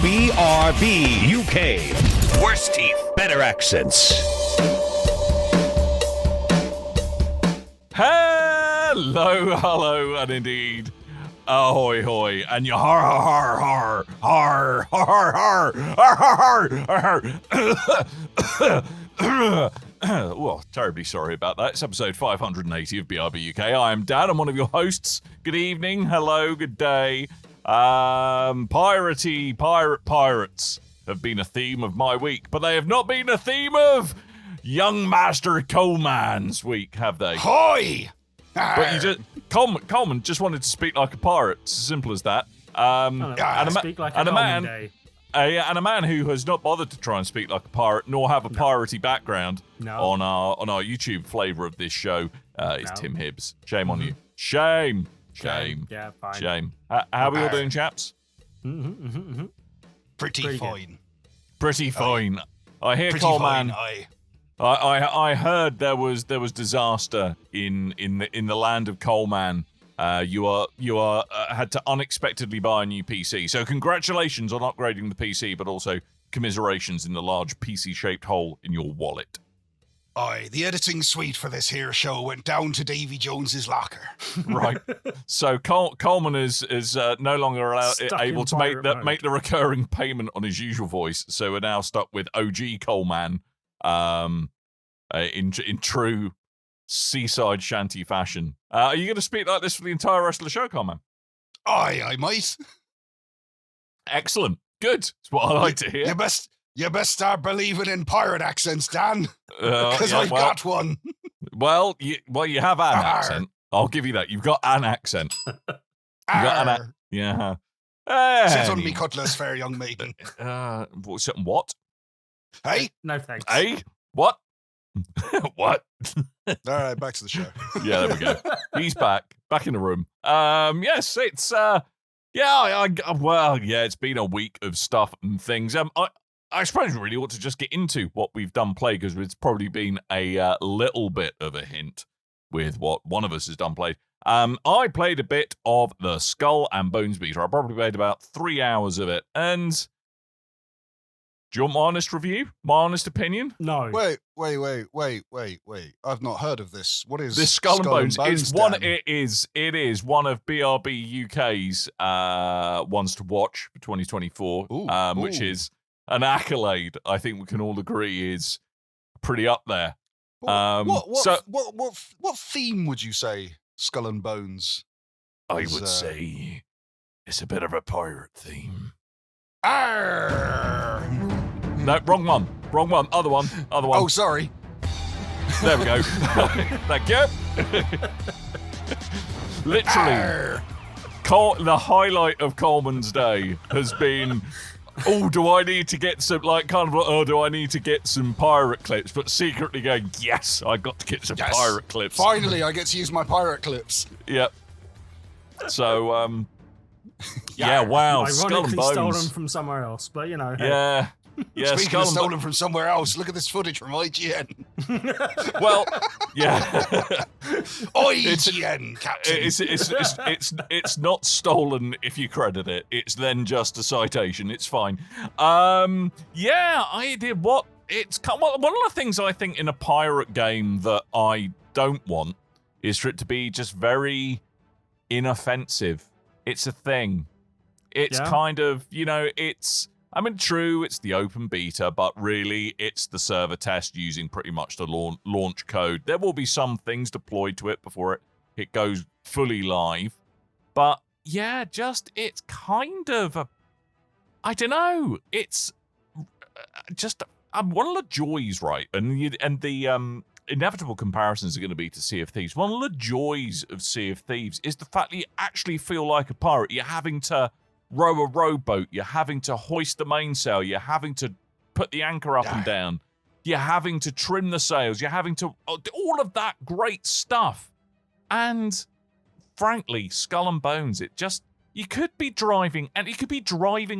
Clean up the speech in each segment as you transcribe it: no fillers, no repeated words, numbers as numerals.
BRB UK. Worse teeth, better accents. Hello, and indeed, ahoy hoy, and you har har har har har har har har har. Well, terribly sorry about that. It's episode 580 of BRB UK. I am Dan. I'm one of your hosts. Good evening, hello, good day. Pirates have been a theme of my week, but they have not been a theme of young Master Coleman's week, have they? Hoy! But you just Coleman just wanted to speak like a pirate. It's as simple as that. Speak like a Coleman day. And a man who has not bothered to try and speak like a pirate, nor have a piratey background on our YouTube flavour of this show is Tim Hibbs. Shame on you. Shame. Yeah, fine. Shame. How are we all doing, chaps? Pretty fine. Pretty fine. I hear Pretty Coleman. fine, I heard there was disaster in the land of Coleman. You had to unexpectedly buy a new PC. So congratulations on upgrading the PC, but also commiserations in the large PC-shaped hole in your wallet. Aye, the editing suite for this here show went down to Davy Jones's locker. Right. So Coleman is no longer able to make the recurring payment on his usual voice. So we're now stuck with OG Coleman, in true seaside shanty fashion. Are you going to speak like this for the entire rest of the show, Coleman? Aye, I might. Excellent. Good. That's what I like to hear. You best start believing in pirate accents, Dan. Because I've got one. Well, you have an accent. I'll give you that. You've got an accent. Yeah. Sit on me cutlass, fair young maiden. What? Hey? No thanks. Hey? What? What? All right, back to the show. Yeah, there we go. He's back in the room. Yes, it's it's been a week of stuff and things. I suppose we really ought to just get into what we've done play, because it's probably been a little bit of a hint with what one of us has done played. I played a bit of the Skull and Bones Beater. I probably played about 3 hours of it, and do you want my honest review? My honest opinion? No. Wait. I've not heard of this. What is this Skull and Bones? It's one. Dan? It is one of BRB UK's ones to watch for 2024, which is an accolade. I think we can all agree is pretty up there. What theme would you say Skull and Bones? I would say it's a bit of a pirate theme. Arr! No, wrong one. Other one. Oh, sorry. There we go. Thank you. Literally, the highlight of Coleman's day has been, do I need to get some, do I need to get some pirate clips? But secretly going, yes, I got to get some pirate clips. Finally, I get to use my pirate clips. Yep. So, wow. Skull and Ironically Bones. stolen from somewhere else, but you know. Hey. Yeah. Yeah, Speaking of stolen from somewhere else, look at this footage from IGN. Well, yeah. IGN, Captain. It's not stolen if you credit it. It's then just a citation. It's fine. I did what? It's one of the things I think in a pirate game that I don't want is for it to be just very inoffensive. It's a thing. It's kind of, true, it's the open beta, but really it's the server test using pretty much the launch code. There will be some things deployed to it before it goes fully live. But yeah, it's kind of I don't know. It's just one of the joys, right? And the inevitable comparisons are going to be to Sea of Thieves. One of the joys of Sea of Thieves is the fact that you actually feel like a pirate. You're having to row a rowboat, you're having to hoist the mainsail, you're having to put the anchor up and down, you're having to trim the sails, you're having to all of that great stuff. And frankly, Skull and Bones, you could be driving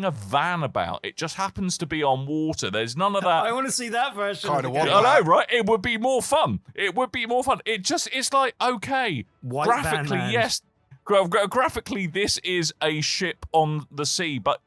a van about. It just happens to be on water. There's none of that. I want to see that version. Kind of want I know, right? It would be more fun. It's like, okay, graphically, yes. Graphically, this is a ship on the sea, but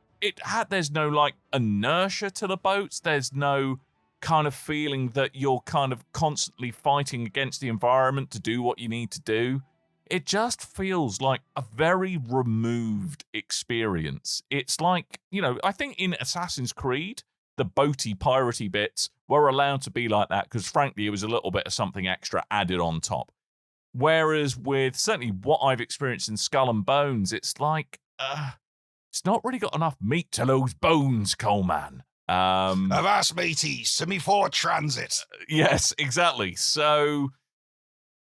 there's no like inertia to the boats. There's no kind of feeling that you're kind of constantly fighting against the environment to do what you need to do. It just feels like a very removed experience. It's like, I think in Assassin's Creed, the boaty, piratey bits were allowed to be like that because, frankly, it was a little bit of something extra added on top. Whereas with certainly what I've experienced in Skull and Bones, it's like, it's not really got enough meat to those bones, Coleman. Avast, mateys, semi-forward transit. Yes, exactly. So...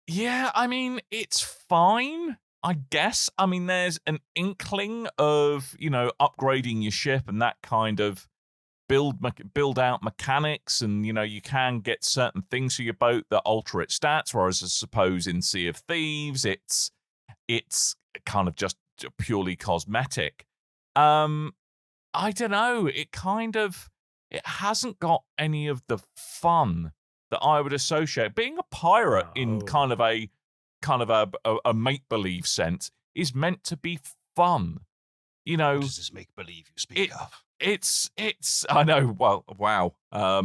yeah, I mean, it's fine, I guess. I mean, there's an inkling of, upgrading your ship and that kind of build out mechanics, and, you can get certain things for your boat that alter its stats, whereas I suppose in Sea of Thieves, it's kind of just purely cosmetic. I don't know, it hasn't got any of the fun that I would associate. Being a pirate in kind of a make-believe sense is meant to be fun. What does this make-believe you speak of? It's I know, well, wow. All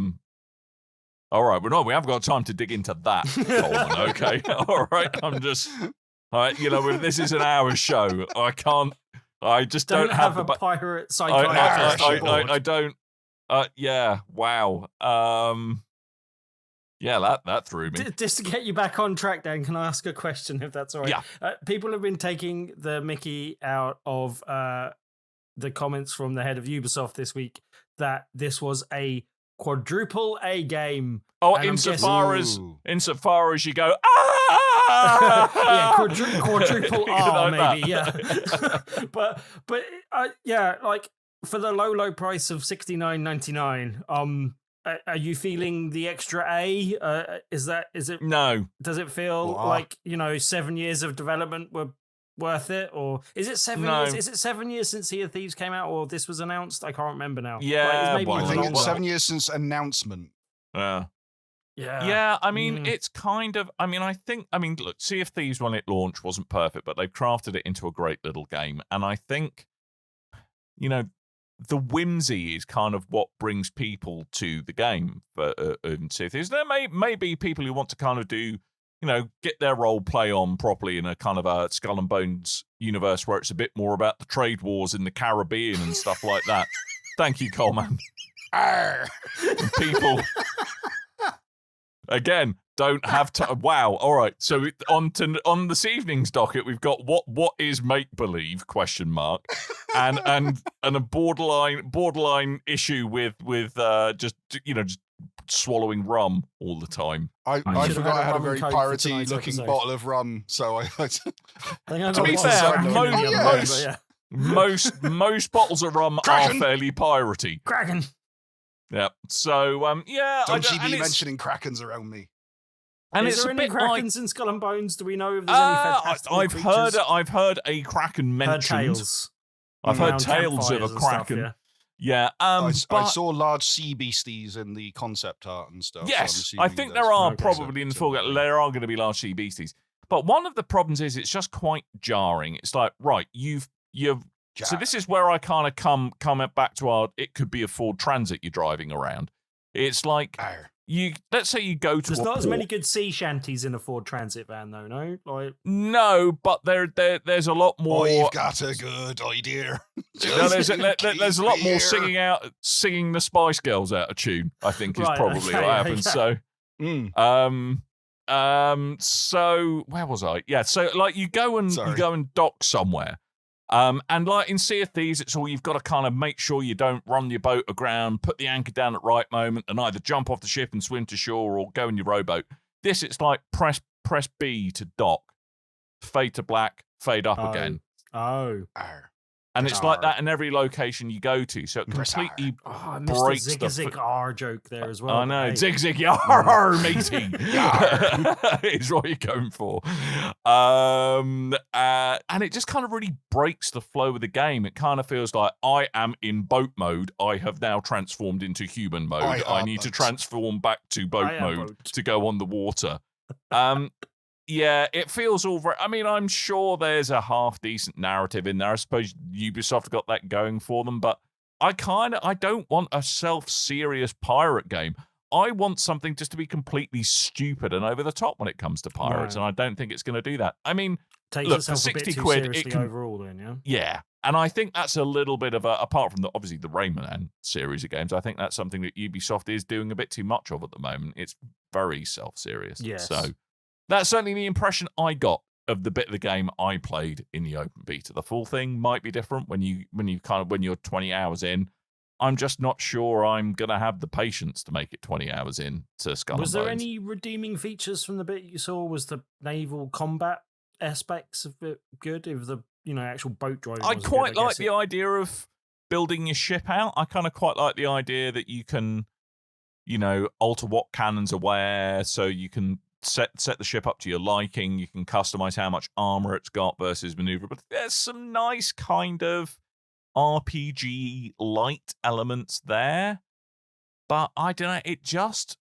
right, we haven't got time to dig into that, Coleman, okay? All right, all right, this is an hour show. I just don't have a pirate psychiatrist. I don't, yeah, wow. Yeah, that threw me. Just to get you back on track, Dan, can I ask a question, if that's all right? Yeah. People have been taking the mickey out of the comments from the head of Ubisoft this week that this was a quadruple A game. Oh, insofar as you go, yeah, quadruple R, maybe, yeah. but yeah, like for the low price of $69.99, are you feeling the extra A? Is it? No. Does it feel like 7 years of development were worth it, or is it 7 years? Is it 7 years since Sea of Thieves came out, or this was announced? I can't remember now. Yeah, I think it's 7 years since announcement. Yeah. I mean, it's kind of. I mean, look, Sea of Thieves when it launched wasn't perfect, but they've crafted it into a great little game, and I think, the whimsy is kind of what brings people to the game for Sea of Thieves. There may be people who want to kind of do, get their role play on properly in a kind of a Skull and Bones universe where it's a bit more about the trade wars in the Caribbean and stuff like that. Thank you, Coleman. People, again, don't have to. Wow. All right. So on this evening's docket, we've got what is make believe ? And a borderline issue with just swallowing rum all the time. I forgot I had a very piratey looking bottle of rum, so I to be fair, most bottles of rum are fairly piratey. Kraken. Yeah. So yeah, don't you be mentioning krakens around me. And is it's there a any bit Krakens in Skull and Bones? Do we know if there's any fantastical creatures? I've heard a Kraken mentioned. I've heard tales of a Kraken. Stuff, yeah. I saw large sea beasties in the concept art and stuff. Yes, so I think there are probably in the foreground. There are going to be large sea beasties. But one of the problems is it's just quite jarring. It's like, right, you've. So this is where I kind of come back to it could be a Ford Transit you're driving around. It's like let's say you go to. There's not as many good sea shanties in a Ford Transit van, though. No, but there's a lot more. Oh, you've got a good idea. There's a lot more singing the Spice Girls out of tune. I think is probably what happens. So, so where was I? Yeah, so like you go and dock somewhere. And like in Sea of Thieves, it's all you've got to kind of make sure you don't run your boat aground, put the anchor down at the right moment, and either jump off the ship and swim to shore or go in your rowboat. This, it's like press B to dock, fade to black, fade up again. And it's like that in every location you go to, so it completely breaks the Zigazig R joke there as well. I know, Zigazig YAAAAR, matey, is what you're going for. And it just kind of really breaks the flow of the game. It kind of feels like I am in boat mode. I have now transformed into human mode. I need to transform back to boat mode to go on the water. Yeah, it feels all very. I mean, I'm sure there's a half decent narrative in there. I suppose Ubisoft got that going for them, but I don't want a self-serious pirate game. I want something just to be completely stupid and over the top when it comes to pirates, and I don't think it's going to do that. I mean, Takes look, itself for a bit 60 too quid, seriously overall then, yeah? Yeah, and I think that's a little bit of apart from obviously the Rayman series of games, I think that's something that Ubisoft is doing a bit too much of at the moment. It's very self-serious. Yes. So that's certainly the impression I got of the bit of the game I played in the open beta. The full thing might be different when you're 20 hours in. I'm just not sure I'm going to have the patience to make it 20 hours in to Skull and Bones. Was there any redeeming features from the bit you saw? Was the naval combat aspects of it good? If the actual boat driving I wasn't quite good, like the idea of building your ship out. I kind of quite like the idea that you can, alter what cannons are where, so you can set the ship up to your liking. You can customize how much armor it's got versus maneuver. But there's some nice kind of RPG light elements there, but I don't know. It just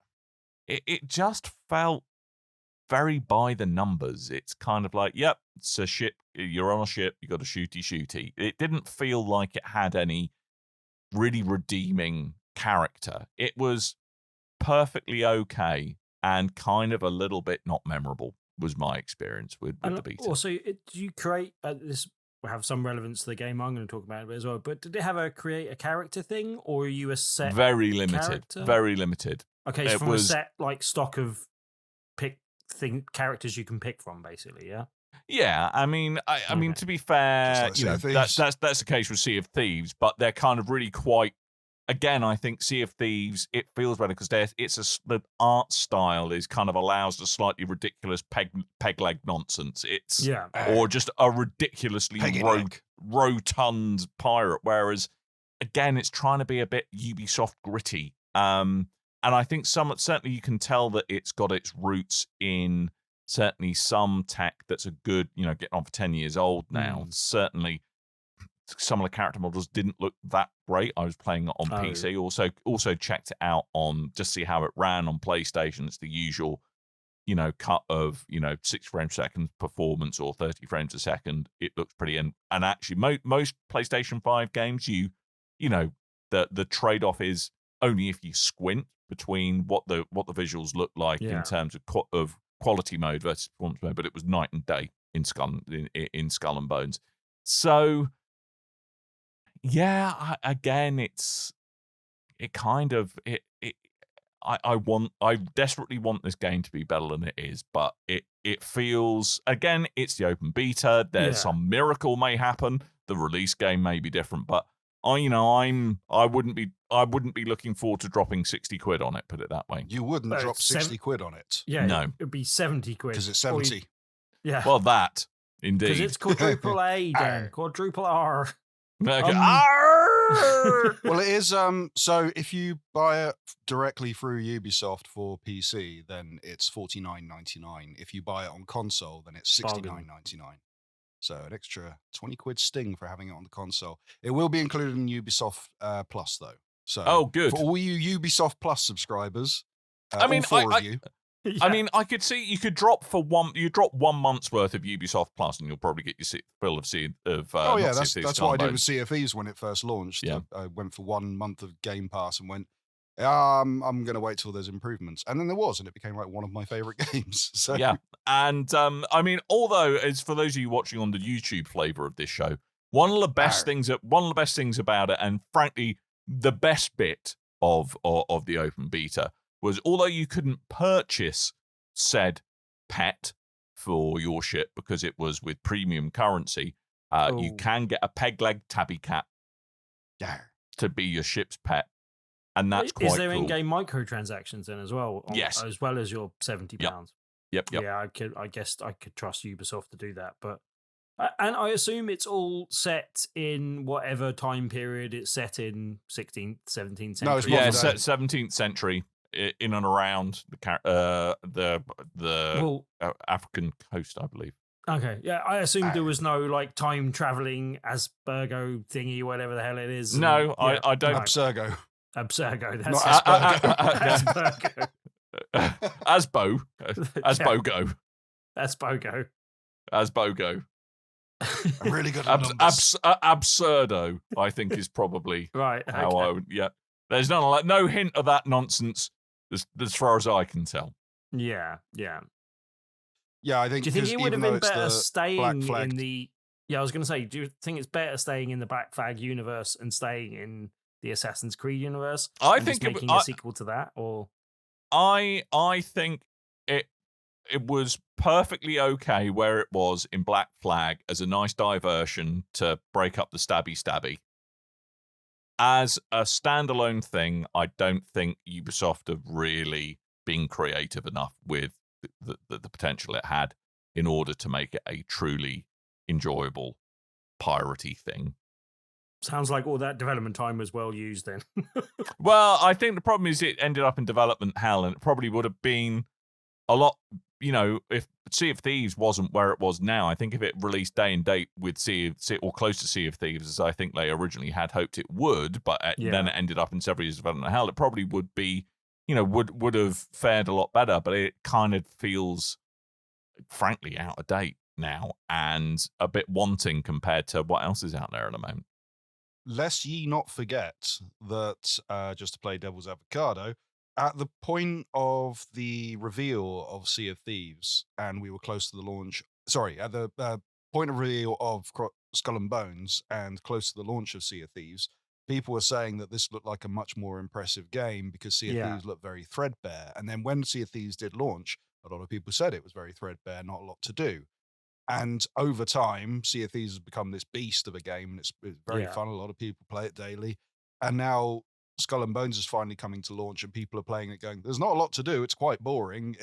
felt very by the numbers. It's kind of like, yep, it's a ship. You're on a ship. You got a shooty. It didn't feel like it had any really redeeming character. It was perfectly okay and kind of a little bit not memorable. Was my experience with the beta. Also, do you create this? Will have some relevance to the game. I'm going to talk about it as well. But did it have a create a character thing, or are you a set? Very limited. Character? Very limited. Okay, so from a set like stock of characters you can pick from, basically. Yeah. Yeah, I mean, I mean, to be fair, like that's the case with Sea of Thieves, but they're kind of really quite. Again, I think Sea of Thieves, it feels better because the art style is kind of allows the slightly ridiculous peg leg nonsense. It's or just a ridiculously rotund pirate. Whereas, again, it's trying to be a bit Ubisoft gritty. And I think certainly you can tell that it's got its roots in certainly some tech that's a good, getting on for 10 years old now. Certainly. Some of the character models didn't look that great. I was playing it on PC. Also checked it out on just see how it ran on PlayStation. It's the usual, cut of 6 frames a second performance or 30 frames a second. It looks pretty and actually most PlayStation 5 games, the trade off is only if you squint between what the visuals look like in terms of quality mode versus performance mode. But it was night and day in Skull and Bones. So. Yeah, again, I desperately want this game to be better than it is, but it feels, again, it's the open beta. There's some miracle may happen. The release game may be different, but I wouldn't be looking forward to dropping 60 quid on it. Put it that way. You wouldn't drop 60 quid on it. Yeah, no, it'd be 70 quid because it's 70. Yeah, well, that indeed because it's quadruple A, Dan, quadruple R. Okay. Well, it is. So if you buy it directly through Ubisoft for PC, then it's $49.99. If you buy it on console, then it's $69.99. So an extra 20 quid sting for having it on the console. It will be included in Ubisoft Plus, though. So good. For all you Ubisoft Plus subscribers, I mean, all four of you. Yeah. I mean, I could see you could drop 1 month's worth of Ubisoft Plus, and you'll probably get your fill of oh yeah, that's what I did with Sea of Thieves when it first launched. Yeah. I went for 1 month of Game Pass and went, I'm going to wait till there's improvements, and then there was, and it became like one of my favorite games. So yeah, and I mean, although as for those of you watching on the YouTube flavor of this show, one of the best things about it, and frankly, the best bit of the open beta. Was although you couldn't purchase said pet for your ship because it was with premium currency, you can get a peg leg tabby cat to be your ship's pet, and that's quite cool. Is there in-game microtransactions then as well? Yes, as well as your £70. Yep. Yeah, I guess I could trust Ubisoft to do that, but and I assume it's all set in whatever time period it's set in, 16th, 17th century. No, it's not set 17th century. In and around the African coast, I believe. Okay, yeah, I assumed there was no like time traveling Aspergo thingy, whatever the hell it is. No, I don't. Absurgo. That's not Aspergo. Asbogo. Asbogo. Asbogo. I'm really good at numbers. Absurdo, I think, is probably Right. how okay. I would. Yeah, there's no hint of that nonsense as far as I can tell. Yeah. Yeah. Yeah, I think. Do you think 'cause it would have even though been it's better the staying Black in Flag, the? Yeah, I was going to say, do you think it's better staying in the Black Flag universe and staying in the Assassin's Creed universe? I and think just making a sequel to that, or I think it was perfectly okay where it was in Black Flag as a nice diversion to break up the stabby. As a standalone thing, I don't think Ubisoft have really been creative enough with the potential it had in order to make it a truly enjoyable piratey thing. sounds like all that development time was well used. Then, Well, I think the problem is it ended up in development hell, and it probably would have been a lot, if Sea of Thieves wasn't where it was now. I think if it released day and date with or close to Sea of Thieves, as I think they originally had hoped it would, but then it ended up in several years of development hell, it probably would be, would have fared a lot better. But it kind of feels, frankly, out of date now and a bit wanting compared to what else is out there at the moment. lest ye not forget that, just to play devil's avocado, at the point of the reveal of Sea of Thieves, and we were close to the launch. Sorry, at the point of reveal of Skull and Bones, and close to the launch of Sea of Thieves, people were saying that this looked like a much more impressive game because Sea of Thieves looked very threadbare. And then when Sea of Thieves did launch, a lot of people said it was very threadbare, not a lot to do. And over time, Sea of Thieves has become this beast of a game, and it's very fun. A lot of people play it daily. And now Skull and Bones is finally coming to launch, and people are playing it going, there's not a lot to do. It's quite boring.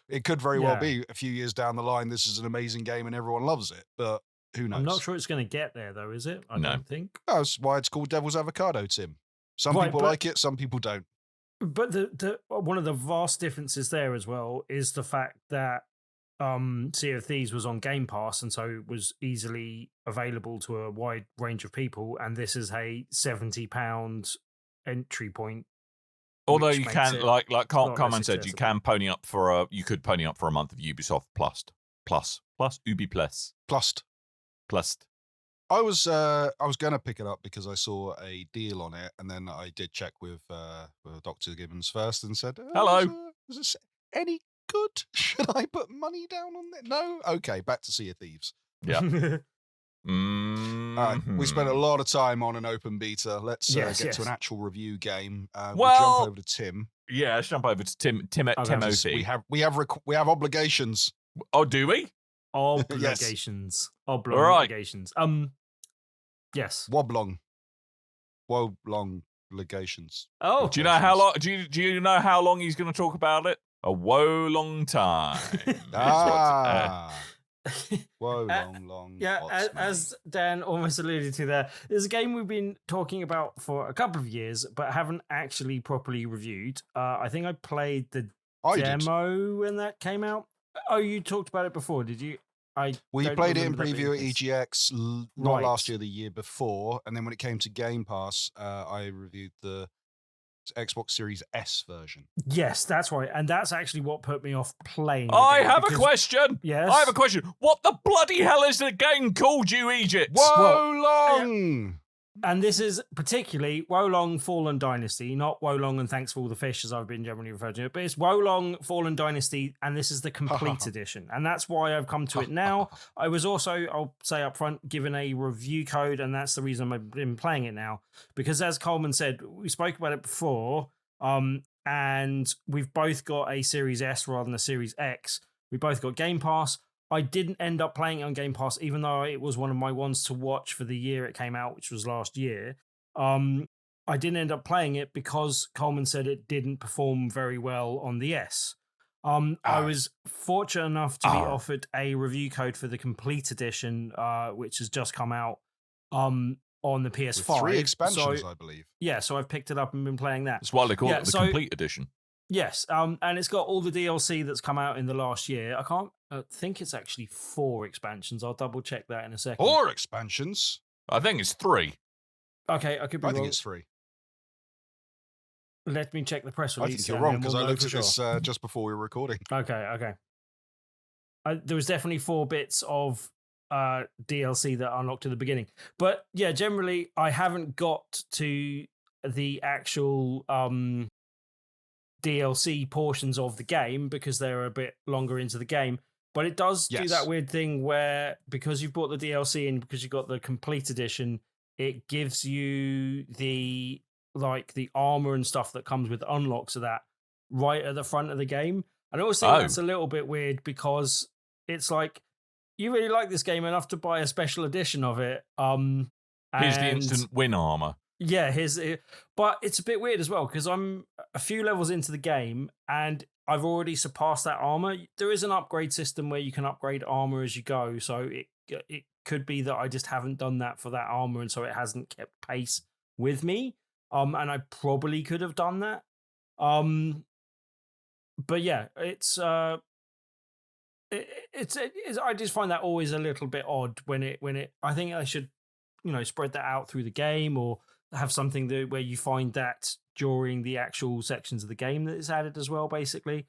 It could very well be a few years down the line, this is an amazing game and everyone loves it. But who knows? I'm not sure it's going to get there, though, is it? I don't think. That's why it's called Devil's Avocado, Tim. Some people like it, some people don't. But the one of the vast differences there as well is the fact that Sea of Thieves was on Game Pass, and so it was easily available to a wide range of people. And this is a £70 entry point. Although you can, like Carmen said, you could pony up for a month of Ubisoft Plus Ubi Plus. I was going to pick it up because I saw a deal on it, and then I did check with Dr. Gibbons first and said, "Hello, is this any good? Should I put money down on it? No? Okay, back to Sea of Thieves." Yeah. We spent a lot of time on an open beta. Let's get to an actual review game. We'll jump over to Tim. Yeah, let's jump over to Tim. We have obligations. Oh, do we? Obligations. Yes. Obligations. Yes. Woblong legations. Oh, do you know how long? Do you know how long he's going to talk about it? A woe long time. Whoa, long. Yeah, as Dan almost alluded to there, there's a game we've been talking about for a couple of years, but haven't actually properly reviewed. I think I played the demo when that came out. Oh, you talked about it before, did you? You played it in preview at EGX, not last year, the year before. And then when it came to Game Pass, I reviewed the Xbox Series S version. Yes, that's right. And that's actually what put me off playing. I have a question. Yes. I have a question. What the bloody hell is the game called, you Egypt? Wolong! And this is particularly Wolong Fallen Dynasty, not Wolong and Thanks for All the Fish, as I've been generally referred to it, but it's Wolong Fallen Dynasty, and this is the complete edition. And that's why I've come to it now. I was also, I'll say up front, given a review code, and that's the reason I've been playing it now. Because as Coleman said, we spoke about it before, and we've both got a Series S rather than a Series X. We both got Game Pass. I didn't end up playing it on Game Pass, even though it was one of my ones to watch for the year it came out, which was last year. I didn't end up playing it because Coleman said it didn't perform very well on the S. I was fortunate enough to be offered a review code for the Complete Edition, which has just come out on the PS5. With 3 expansions, I believe. Yeah, so I've picked it up and been playing that. That's why they call it the Complete Edition. Yes, and it's got all the DLC that's come out in the last year. I think it's actually 4 expansions. I'll double check that in a second. 4 expansions? I think it's 3. Okay, I could be wrong. I think it's 3. Let me check the press release. I think you're wrong because I looked at this just before we were recording. Okay. There was definitely 4 bits of DLC that unlocked at the beginning. But yeah, generally, I haven't got to the actual DLC portions of the game because they're a bit longer into the game. But it does do that weird thing where because you've bought the DLC and because you've got the complete edition, it gives you the armor and stuff that comes with unlocks of that right at the front of the game. And I always think that's a little bit weird because it's like you really like this game enough to buy a special edition of it. Here's the instant win armor. Yeah, but it's a bit weird as well because I'm a few levels into the game and I've already surpassed that armor. There is an upgrade system where you can upgrade armor as you go, so it could be that I just haven't done that for that armor, and so it hasn't kept pace with me. And I probably could have done that. But yeah, it's I just find that always a little bit odd when it. I think I should, spread that out through the game or have something where you find that during the actual sections of the game that is added as well, basically.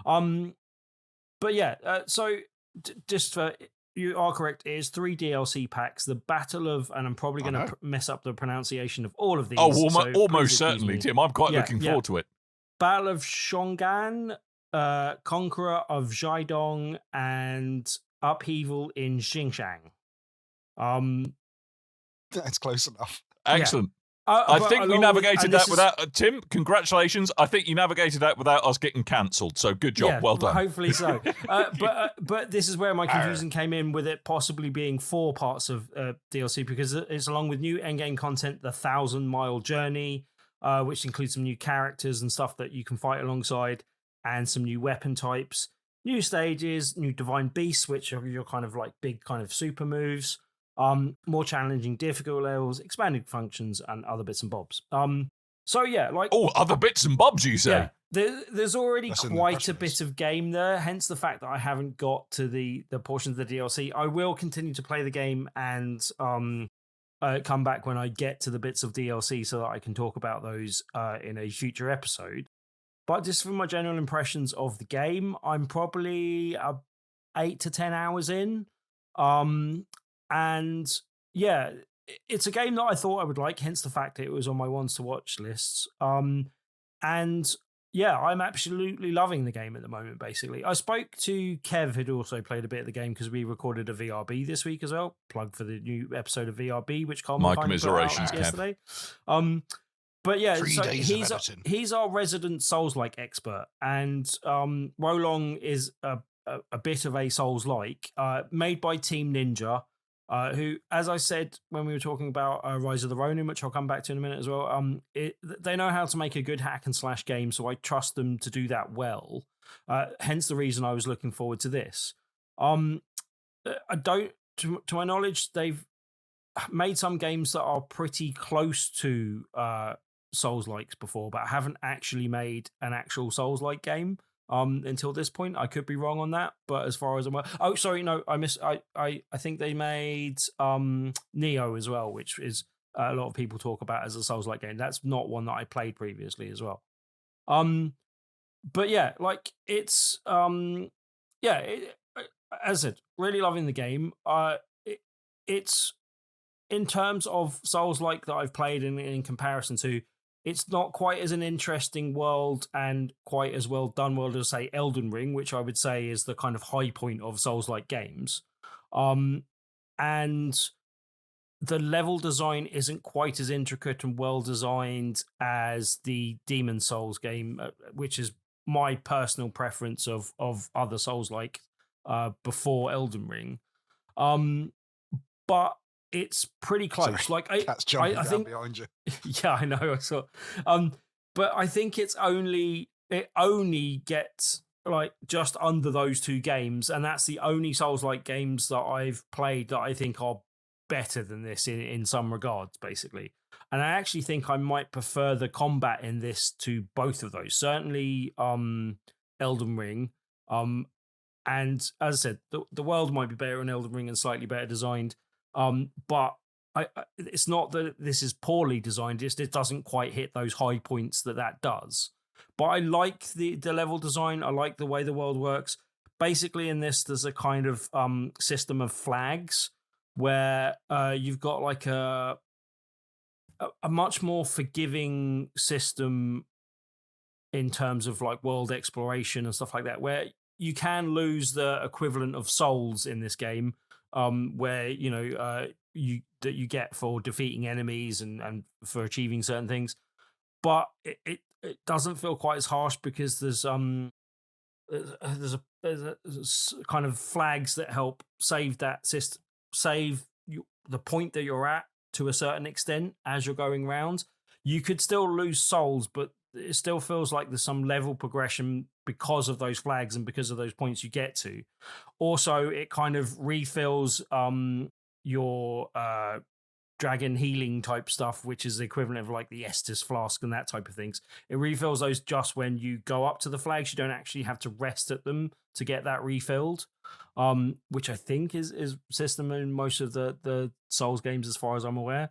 But yeah, so just for you are correct, it is 3 DLC packs. The Battle of, and I'm probably going to mess up the pronunciation of all of these. Oh, almost certainly, Tim. I'm quite looking forward to it. Battle of Shongan, Conqueror of Zhaidong, and Upheaval in Xinjiang. That's close enough. Excellent. I think we navigated that without Tim. Congratulations! I think you navigated that without us getting cancelled. So good job, well done. Hopefully so. But this is where my confusion came in with it possibly being 4 parts of DLC because it's along with new endgame content, the 1,000-mile journey, which includes some new characters and stuff that you can fight alongside, and some new weapon types, new stages, new divine beasts, which are your kind of like big kind of super moves. More challenging, difficult levels, expanded functions, and other bits and bobs. So yeah, like other bits and bobs, you say? Yeah, there's already quite a bit of game there. Hence the fact that I haven't got to the portions of the DLC. I will continue to play the game and come back when I get to the bits of DLC so that I can talk about those in a future episode. But just from my general impressions of the game, I'm probably 8 to 10 hours in. And yeah, it's a game that I thought I would like, hence the fact that it was on my ones to watch lists. And yeah, I'm absolutely loving the game at the moment, basically. I spoke to Kev, who'd also played a bit of the game because we recorded a VRB this week as well. Plug for the new episode of VRB, which Coleman my commiserations, Kev. Yesterday. But yeah, 3 so days of editing. he's our resident Souls-like expert, and Wolong is a bit of a Souls-like, made by Team Ninja, who, as I said when we were talking about Rise of the Ronin, which I'll come back to in a minute as well, they know how to make a good hack and slash game, so I trust them to do that well. Hence the reason I was looking forward to this. I don't, to my knowledge, they've made some games that are pretty close to Souls-likes before, but haven't actually made an actual Souls-like game until this point. I could be wrong on that, but as far as I'm aware, I think they made Neo as well, which is a lot of people talk about as a Souls-like game. That's not one that I played previously as well. But yeah, like it's as I said, really loving the game. It's in terms of Souls-like that I've played in comparison to, it's not quite as an interesting world and quite as well done world as, say, Elden Ring, which I would say is the kind of high point of Souls-like games. And the level design isn't quite as intricate and well-designed as the Demon Souls game, which is my personal preference of other Souls-like before Elden Ring. But it's pretty close. Sorry, like cat's jumping I down think behind you. Yeah, I know. I saw. But I think it only gets like just under those 2 games, and that's the only Souls-like games that I've played that I think are better than this in some regards, basically. And I actually think I might prefer the combat in this to both of those. Certainly, Elden Ring. And as I said, the world might be better in Elden Ring and slightly better designed. But it's not that this is poorly designed, it doesn't quite hit those high points that does. But I like the level design, I like the way the world works, basically in this, there's a kind of system of flags where you've got like a much more forgiving system in terms of like world exploration and stuff like that, where you can lose the equivalent of souls in this game, where you get for defeating enemies and for achieving certain things, but it doesn't feel quite as harsh because there's a kind of flags that help save that system, the point that you're at to a certain extent as you're going round. You could still lose souls, but it still feels like there's some level progression because of those flags and because of those points you get to. Also, it kind of refills your dragon healing type stuff, which is the equivalent of like the Estus flask and that type of things. It refills those just when you go up to the flags. You don't actually have to rest at them to get that refilled, which I think is system in most of the Souls games as far as I'm aware.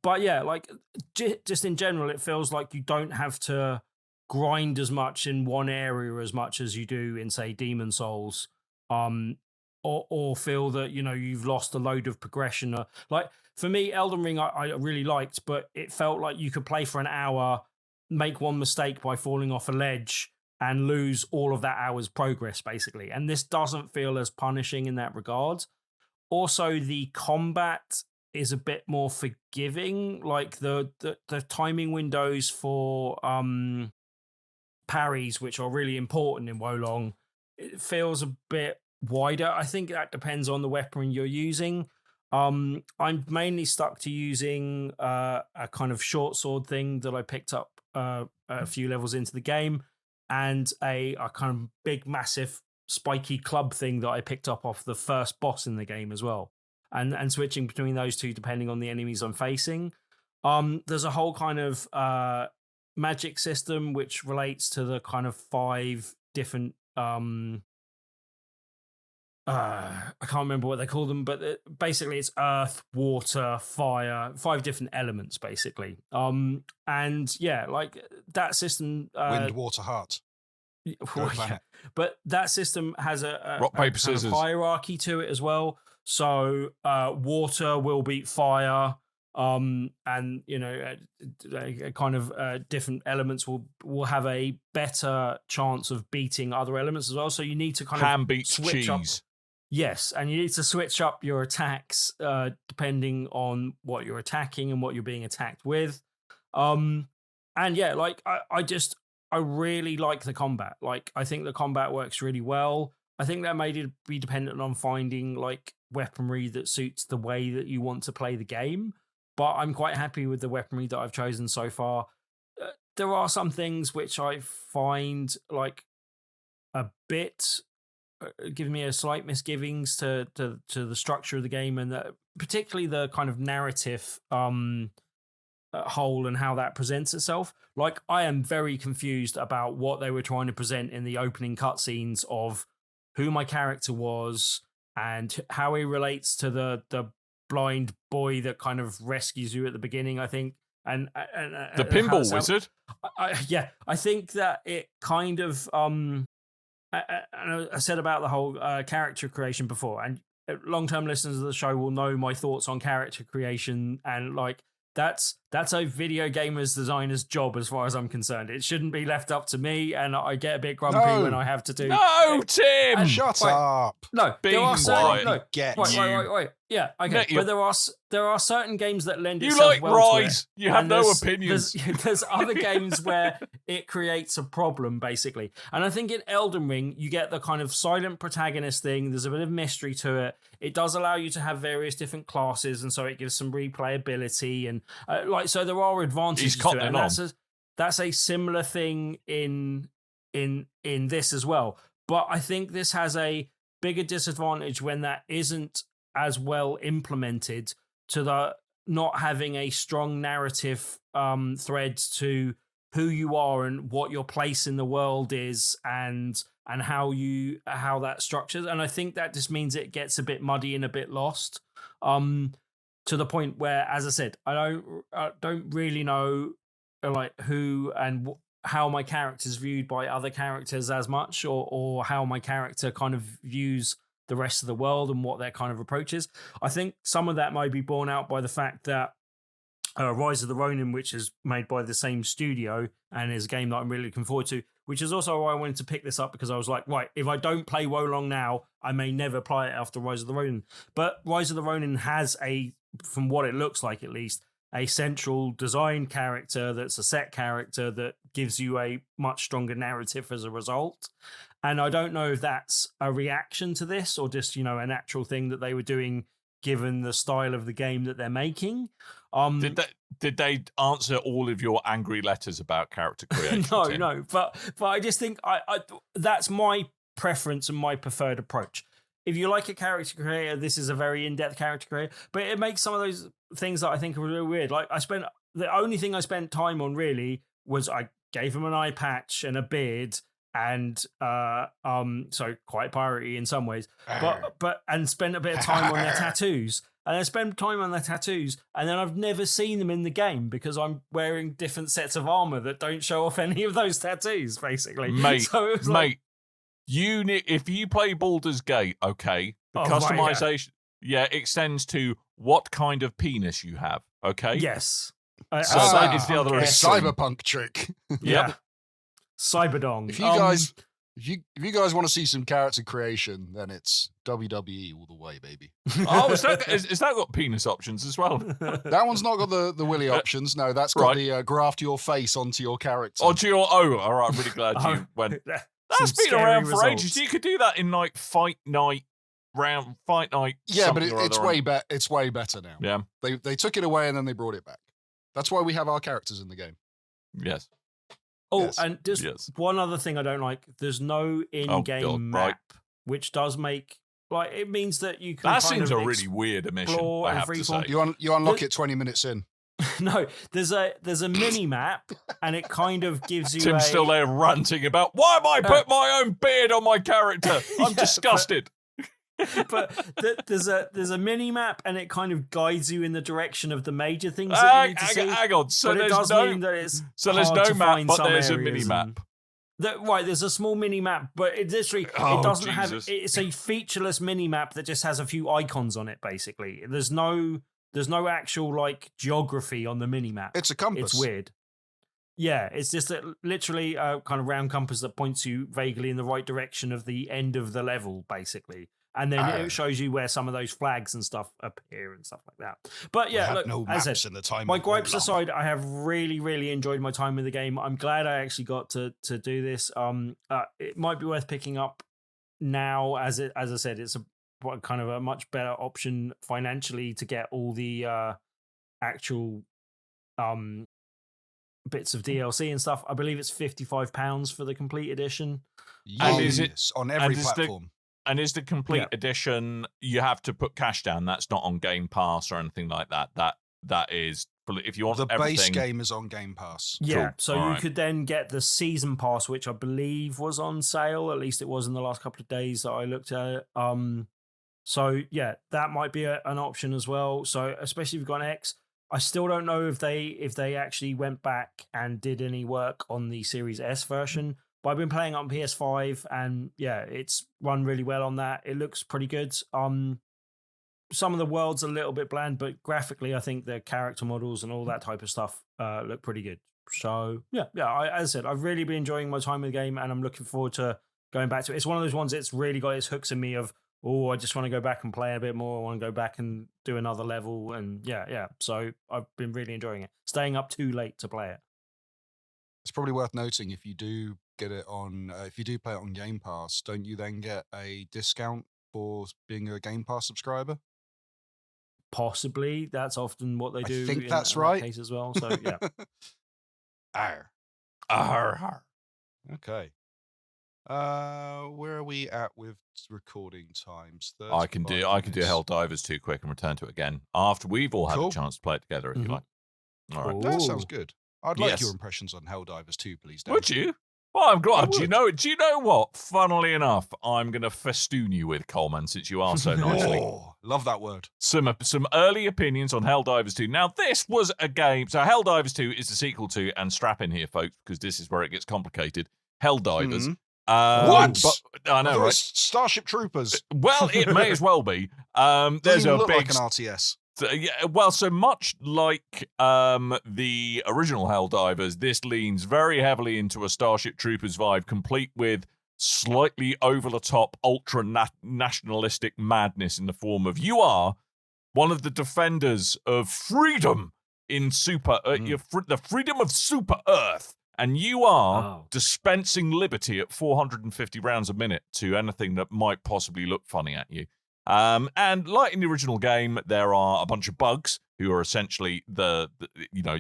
But yeah, like just in general, it feels like you don't have to grind as much in one area as much as you do in, say, Demon Souls, or feel that you've lost a load of progression. Like for me, Elden Ring I really liked, but it felt like you could play for an hour, make one mistake by falling off a ledge, and lose all of that hour's progress basically. And this doesn't feel as punishing in that regard. Also, the combat is a bit more forgiving. Like the timing windows for parries, which are really important in Wolong, it feels a bit wider. I think that depends on the weapon you're using. I'm mainly stuck to using a kind of short sword thing that I picked up a few levels into the game, and a kind of big, massive, spiky club thing that I picked up off the first boss in the game as well. And switching between those two depending on the enemies I'm facing. There's a whole kind of magic system which relates to the kind of 5 different I can't remember what they call them, but basically it's earth, water, fire, 5 different elements basically. And yeah, like that system wind, water, heart. Well, yeah. But that system has a rock, paper, kind scissors of hierarchy to it as well. So water will beat fire, and kind of different elements will have a better chance of beating other elements as well. So you need to kind Ham of beats switch cheese. up. Yes, and you need to switch up your attacks depending on what you're attacking and what you're being attacked with. And yeah, like I really like the combat. Like I think the combat works really well. I think that may be dependent on finding like weaponry that suits the way that you want to play the game. But I'm quite happy with the weaponry that I've chosen so far. There are some things which I find like a bit giving me a slight misgivings to the structure of the game, and particularly the kind of narrative whole and how that presents itself. Like I am very confused about what they were trying to present in the opening cutscenes of who my character was and how he relates to the blind boy that kind of rescues you at the beginning, I think. And the pinball wizard. I think that it kind of I said about the whole character creation before, and long-term listeners of the show will know my thoughts on character creation, and like that's a video gamer's designer's job as far as I'm concerned. It shouldn't be left up to me, and I get a bit grumpy when I have to do. No, Tim, shut up. No, there are certain. No, wait. Yeah, okay, but there are certain games that lend you itself like well to it. Rise. You have no opinions. There's other games where it creates a problem, basically. And I think in Elden Ring, you get the kind of silent protagonist thing. There's a bit of mystery to it. It does allow you to have various different classes, and so it gives some replayability. And so there are advantages to it. And that's a similar thing in this as well. But I think this has a bigger disadvantage when that isn't as well implemented, to the not having a strong narrative thread to who you are and what your place in the world is, and how that structures. And I think that just means it gets a bit muddy and a bit lost, to the point where, as I said, I don't really know like who and how my character's viewed by other characters as much, or how my character kind of views the rest of the world and what their kind of approach is. I think some of that might be borne out by the fact that Rise of the Ronin, which is made by the same studio and is a game that I'm really looking forward to, which is also why I wanted to pick this up, because I was like, right, if I don't play Wolong now, I may never play it after Rise of the Ronin. But Rise of the Ronin has from what it looks like at least, a central design character that's a set character that gives you a much stronger narrative as a result. And I don't know if that's a reaction to this or just, a natural thing that they were doing given the style of the game that they're making. Did they answer all of your angry letters about character creation? No. But I just think I that's my preference and my preferred approach. If you like a character creator, this is a very in-depth character creator, but it makes some of those things that I think are really weird. Like the only thing I spent time on really was I gave him an eye patch and a beard, and so quite piratey in some ways, but spent a bit of time on their tattoos. And I spend time on their tattoos, and then I've never seen them in the game because I'm wearing different sets of armor that don't show off any of those tattoos, basically. Mate, so it was if you play Baldur's Gate, okay, the customization, extends to what kind of penis you have, okay? Yes. So that is the other cyberpunk trick. Yeah. Cyberdong. If you guys want to see some character creation, then it's WWE all the way, baby. Oh, is that got penis options as well? That one's not got the willy options. No, that's got the graft your face onto your character. All right. I'm really glad you went. That's been around for ages. You could do that in like Fight Night. Yeah, but it's way better. It's way better now. Yeah, they took it away and then they brought it back. That's why we have our characters in the game. Yes. Oh, yes. And just one other thing I don't like: there's no in-game map, which does make it means that you can. That seems a really weird omission. I have to say, you unlock it 20 minutes in. No, there's a mini map, and it kind of gives you. Tim's still there ranting about why am I put my own beard on my character? I'm disgusted. But there's a mini map, and it kind of guides you in the direction of the major things that you need to see. Hang on, so but there's no map, but there's a mini map. There's a small mini map, but it literally it doesn't have. It's a featureless mini map that just has a few icons on it. Basically, there's no actual geography on the mini map. It's a compass. It's weird. Yeah, it's just literally a kind of round compass that points you vaguely in the right direction of the end of the level, basically. And then it shows you where some of those flags and stuff appear and stuff like that. But yeah, look, as I said, in the time my gripes aside, I have really, really enjoyed my time with the game. I'm glad I actually got to do this. It might be worth picking up now, as I said, it's kind of a much better option financially to get all the actual bits of DLC and stuff. I believe it's £55 for the complete edition. And is it on every platform? And is the complete edition, you have to put cash down? That's not on Game Pass or anything like that. That is, if you want the everything, base game is on Game Pass. Yeah, cool. So could then get the season pass, which I believe was on sale. At least it was in the last couple of days that I looked at it. So yeah, that might be an option as well. So especially if you've got an X, I still don't know if they actually went back and did any work on the Series S version. But I've been playing on PS5, and yeah, it's run really well on that. It looks pretty good. Some of the world's a little bit bland, but graphically, I think the character models and all that type of stuff look pretty good. So yeah. As I said, I've really been enjoying my time with the game, and I'm looking forward to going back to it. It's one of those ones that's really got its hooks in me of, I just want to go back and play a bit more. I want to go back and do another level, and yeah. So I've been really enjoying it. Staying up too late to play it. It's probably worth noting if you do get it on, if you do play it on Game Pass, don't you then get a discount for being a Game Pass subscriber? Possibly. That's often what they do. I think that's right. That case as well. So yeah. Arr. Okay. Where are we at with recording times? I can do Helldivers too quick and return to it again after we've all had a chance to play it together, if you like. All right. That sounds good. I'd like your impressions on Helldivers too, please. Dan. Would you? Well, I'm glad. Do you know what? Funnily enough, I'm going to festoon you with, Coleman, since you are so nicely. Oh, love that word. Some early opinions on Helldivers 2. Now, this was a game. So Helldivers 2 is the sequel to, and strap in here, folks, because this is where it gets complicated, Helldivers. What? But, I know, right? Starship Troopers. Well, it may as well be. There's Doesn't a look big like an RTS. yeah, well, so much like the original Helldivers, this leans very heavily into a Starship Troopers vibe, complete with slightly over-the-top, ultra-nationalistic madness in the form of you are one of the defenders of freedom in the freedom of Super Earth, and you are dispensing liberty at 450 rounds a minute to anything that might possibly look funny at you. And like in the original game, there are a bunch of bugs who are essentially you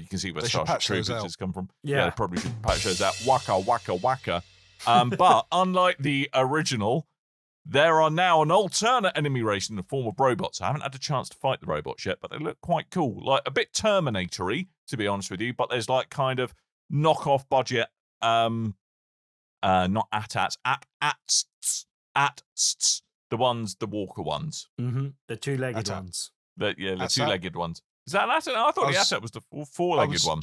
can see where Starship Troopers has come from. Yeah, they probably should patch those out. Waka, waka, waka. But unlike the original, there are now an alternate enemy race in the form of robots. I haven't had a chance to fight the robots yet, but they look quite cool. Like a bit Terminator-y, to be honest with you, but there's like kind of knockoff budget, not AT-ATs, AT-ATs. The Walker ones. Mm-hmm. The two-legged ones. The two-legged ones. Is that an AT-AT? I thought the AT-AT was the four-legged one.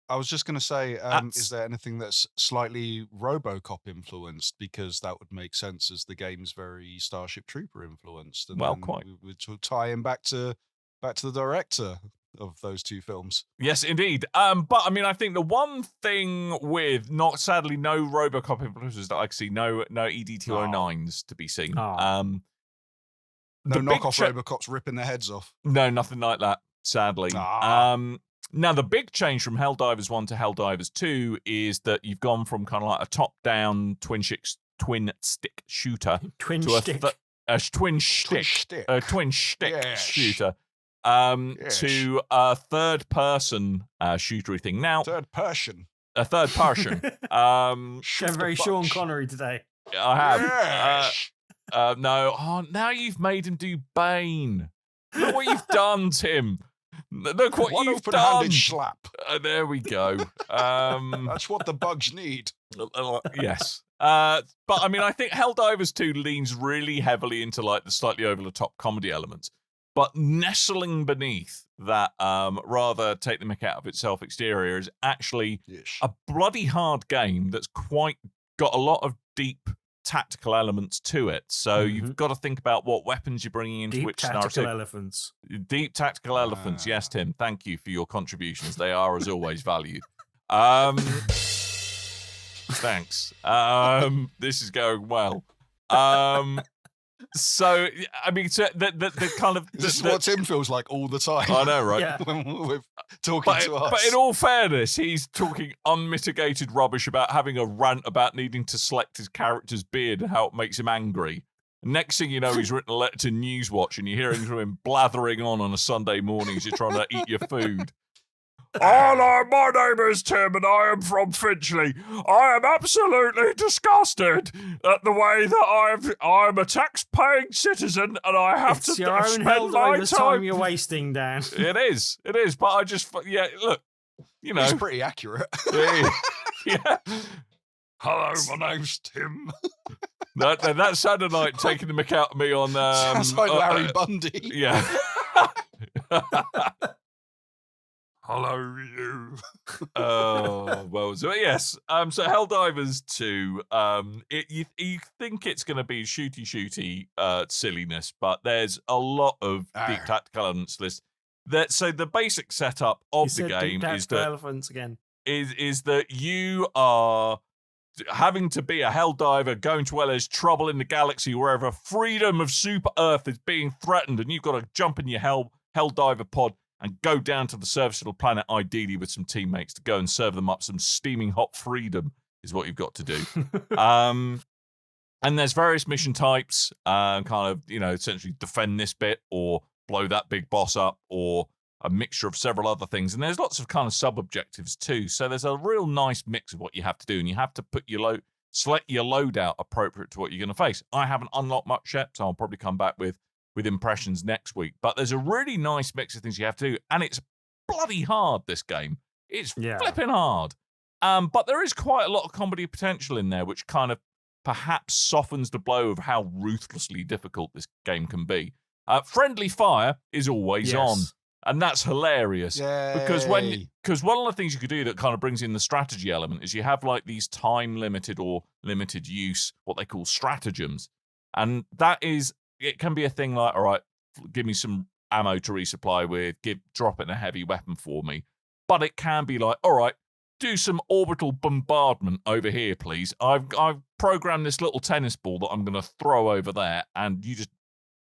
I was just going to say, is there anything that's slightly RoboCop influenced? Because that would make sense as the game's very Starship Trooper influenced. And quite. Which will tie him back to the director of those two films. Yes, indeed. But I mean, I think the one thing with no RoboCop influences that I can see, no ED209s to be seen. No knockoff RoboCops ripping their heads off. No, nothing like that, sadly. Now, the big change from Helldivers 1 to Helldivers 2 is that you've gone from kind of like a top-down twin stick shooter to a twin stick shooter to a third-person shootery thing. Now, a third person. Very Sean Connery today. I have. Yes. No. Now you've made him do Bane. Look what you've done, Tim. Look what you've done. Slap. There we go. That's what the bugs need. Yes. But I mean, I think Helldivers 2 leans really heavily into like the slightly over-the-top comedy elements. But nestling beneath that rather take the mick out of itself exterior is actually a bloody hard game that's quite got a lot of deep tactical elements to it. So you've got to think about what weapons you're bringing into which scenario. Deep tactical elephants. Yes, Tim. Thank you for your contributions. They are, as always, valued. Thanks. This is going well. So, I mean, the kind of... This is what Tim feels like all the time. I know, right? Yeah. When we're talking to us. But in all fairness, he's talking unmitigated rubbish about having a rant about needing to select his character's beard and how it makes him angry. Next thing you know, he's written a letter to Newswatch and you're hearing from him blathering on a Sunday morning as you're trying to eat your food. Hello, my name is Tim and I am from Finchley. I am absolutely disgusted at the way that I'm a tax-paying citizen and I have to your own spend my time you're wasting, Dan. It is, but I just, look, you know. It's pretty accurate. Yeah. Hello, my name's Tim. That sounded like taking the mick out of me on... Sounds like Larry Bundy. Yeah. Hello, you. Well, so yes. So Helldivers 2, you think it's going to be shooty silliness, but there's a lot of deep tactical elements to this. So the basic setup of the game is that elephants again. Is that you are having to be a Helldiver going to where there's trouble in the galaxy, wherever freedom of Super Earth is being threatened, and you've got to jump in your Helldiver pod and go down to the surface of the planet, ideally with some teammates, to go and serve them up some steaming hot freedom is what you've got to do. And there's various mission types, kind of, essentially defend this bit or blow that big boss up or a mixture of several other things. And there's lots of kind of sub-objectives too. So there's a real nice mix of what you have to do. And you have to put select your loadout appropriate to what you're going to face. I haven't unlocked much yet, so I'll probably come back with impressions next week. But there's a really nice mix of things you have to do. And it's bloody hard, this game. It's flipping hard. But there is quite a lot of comedy potential in there, which kind of perhaps softens the blow of how ruthlessly difficult this game can be. Friendly fire is always on, and that's hilarious. Because one of the things you could do that kind of brings in the strategy element is you have like these time-limited or limited use, what they call stratagems. And it can be a thing like, all right, give me some ammo to resupply with, drop in a heavy weapon for me. But it can be like, all right, do some orbital bombardment over here, please. I've programmed this little tennis ball that I'm going to throw over there, and you just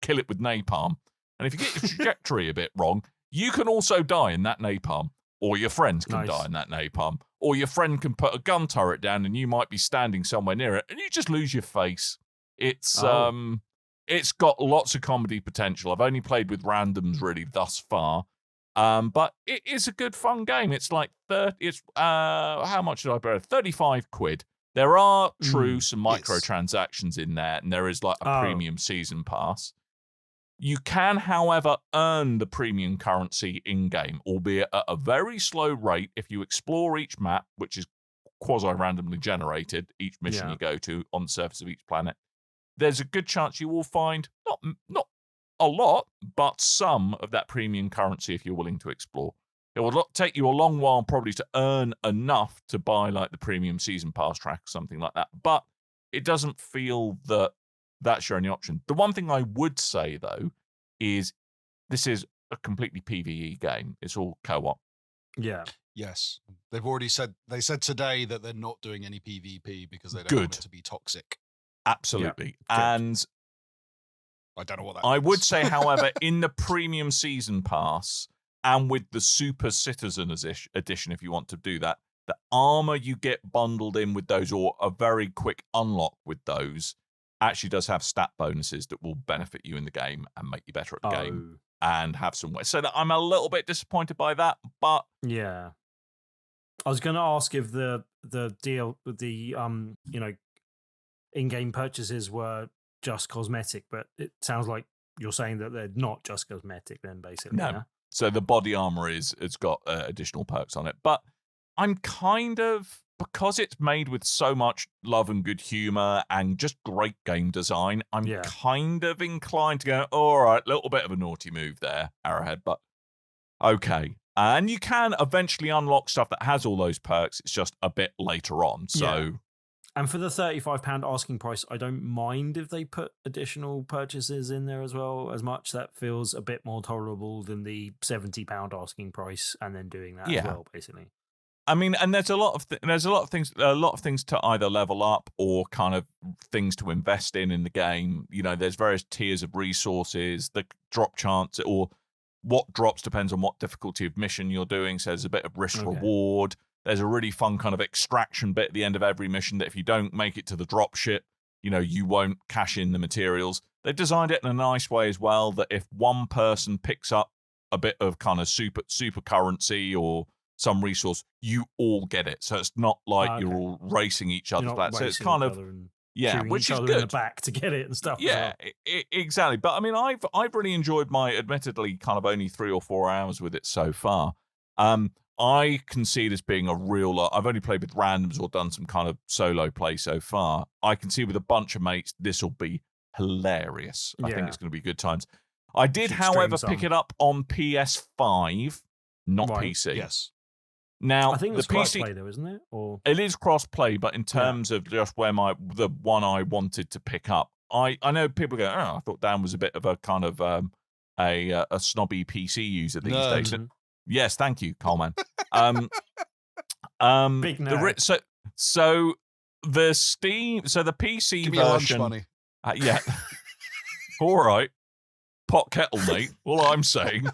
kill it with napalm. And if you get your trajectory a bit wrong, you can also die in that napalm, or your friends can die in that napalm, or your friend can put a gun turret down, and you might be standing somewhere near it, and you just lose your face. It's got lots of comedy potential. I've only played with randoms really thus far. But it is a good fun game. It's like how much did I borrow? 35 quid. There are some microtransactions in there, and there is like a premium season pass. You can, however, earn the premium currency in-game, albeit at a very slow rate if you explore each map, which is quasi-randomly generated, each mission you go to on the surface of each planet. There's a good chance you will find, not a lot, but some of that premium currency if you're willing to explore. It will take you a long while probably to earn enough to buy like the premium season pass track or something like that, but it doesn't feel that that's your only option. The one thing I would say, though, is this is a completely PvE game. It's all co-op. Yeah. Yes. They said today that they're not doing any PvP because they don't want it to be toxic. Absolutely. Yeah. And I don't know what that I means. would say, however, in the premium season pass and with the Super Citizen edition, if you want to do that, the armor you get bundled in with those, or a very quick unlock with those, actually does have stat bonuses that will benefit you in the game and make you better at the game and have some way. So that I'm a little bit disappointed by that, but yeah. I was going to ask if the deal with the in-game purchases were just cosmetic, but it sounds like you're saying that they're not just cosmetic then, basically. No. Yeah? So the body armor it's got additional perks on it. But I'm kind of, because it's made with so much love and good humor and just great game design, I'm kind of inclined to go, all right, little bit of a naughty move there, Arrowhead, but okay. And you can eventually unlock stuff that has all those perks. It's just a bit later on. So. Yeah. And for the £35 asking price, I don't mind if they put additional purchases in there as well. As much that feels a bit more tolerable than the £70 asking price, and then doing that as well, basically. I mean, and there's a lot of things to either level up or kind of things to invest in the game. You know, there's various tiers of resources, the drop chance, or what drops depends on what difficulty of mission you're doing. So there's a bit of risk reward. There's a really fun kind of extraction bit at the end of every mission that if you don't make it to the drop ship, you know, you won't cash in the materials. They've designed it in a nice way as well, that if one person picks up a bit of kind of super currency or some resource, you all get it. So it's not like you're all racing each other. So it's kind of, which is good. In the back to get it and stuff. Yeah, exactly. But I mean, I've really enjoyed my, admittedly, kind of only 3 or 4 hours with it so far. I can see this being a real lot. I've only played with randoms or done some kind of solo play so far. I can see with a bunch of mates, this will be hilarious. I think it's going to be good times. I did, however, pick it up on PS5, not PC. Yes. Now, I think it's the PC, cross-play though, isn't it? Or it is cross-play, but in terms of just where the one I wanted to pick up, I know people go, I thought Dan was a bit of a kind of a snobby PC user these days. Yes, thank you, Coleman. Big nerd. So the Steam, so the PC Give me version. A lunch money. Yeah. All right. Pot kettle, mate. All I'm saying.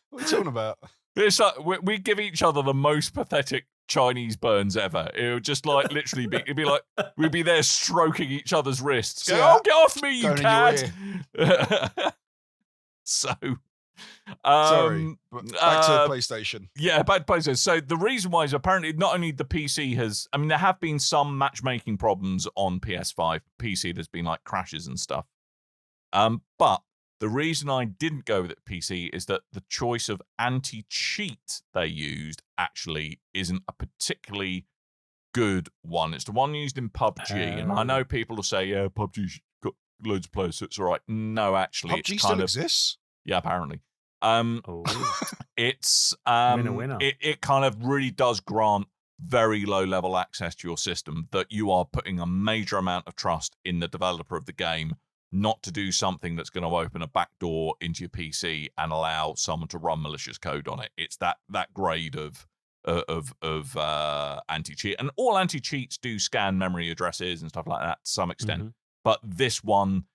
What are you talking about? It's like we give each other the most pathetic Chinese burns ever. It would just like literally be, it'd be like we'd be there stroking each other's wrists. Go, get off me, you cat. So. Sorry, back to PlayStation. Yeah, back to PlayStation. So the reason why is apparently not only the PC has, I mean, there have been some matchmaking problems on PS5. PC, there's been like crashes and stuff. But the reason I didn't go with it PC is that the choice of anti-cheat they used actually isn't a particularly good one. It's the one used in PUBG, and I know people will say, "Yeah, PUBG's got loads of players, so it's all right." No, actually, PUBG it's still kind of exists. yeah, apparently. It's winner. It kind of really does grant very low level access to your system, that you are putting a major amount of trust in the developer of the game not to do something that's going to open a backdoor into your PC and allow someone to run malicious code on it. It's that grade of anti-cheat, and all anti-cheats do scan memory addresses and stuff like that to some extent. But this one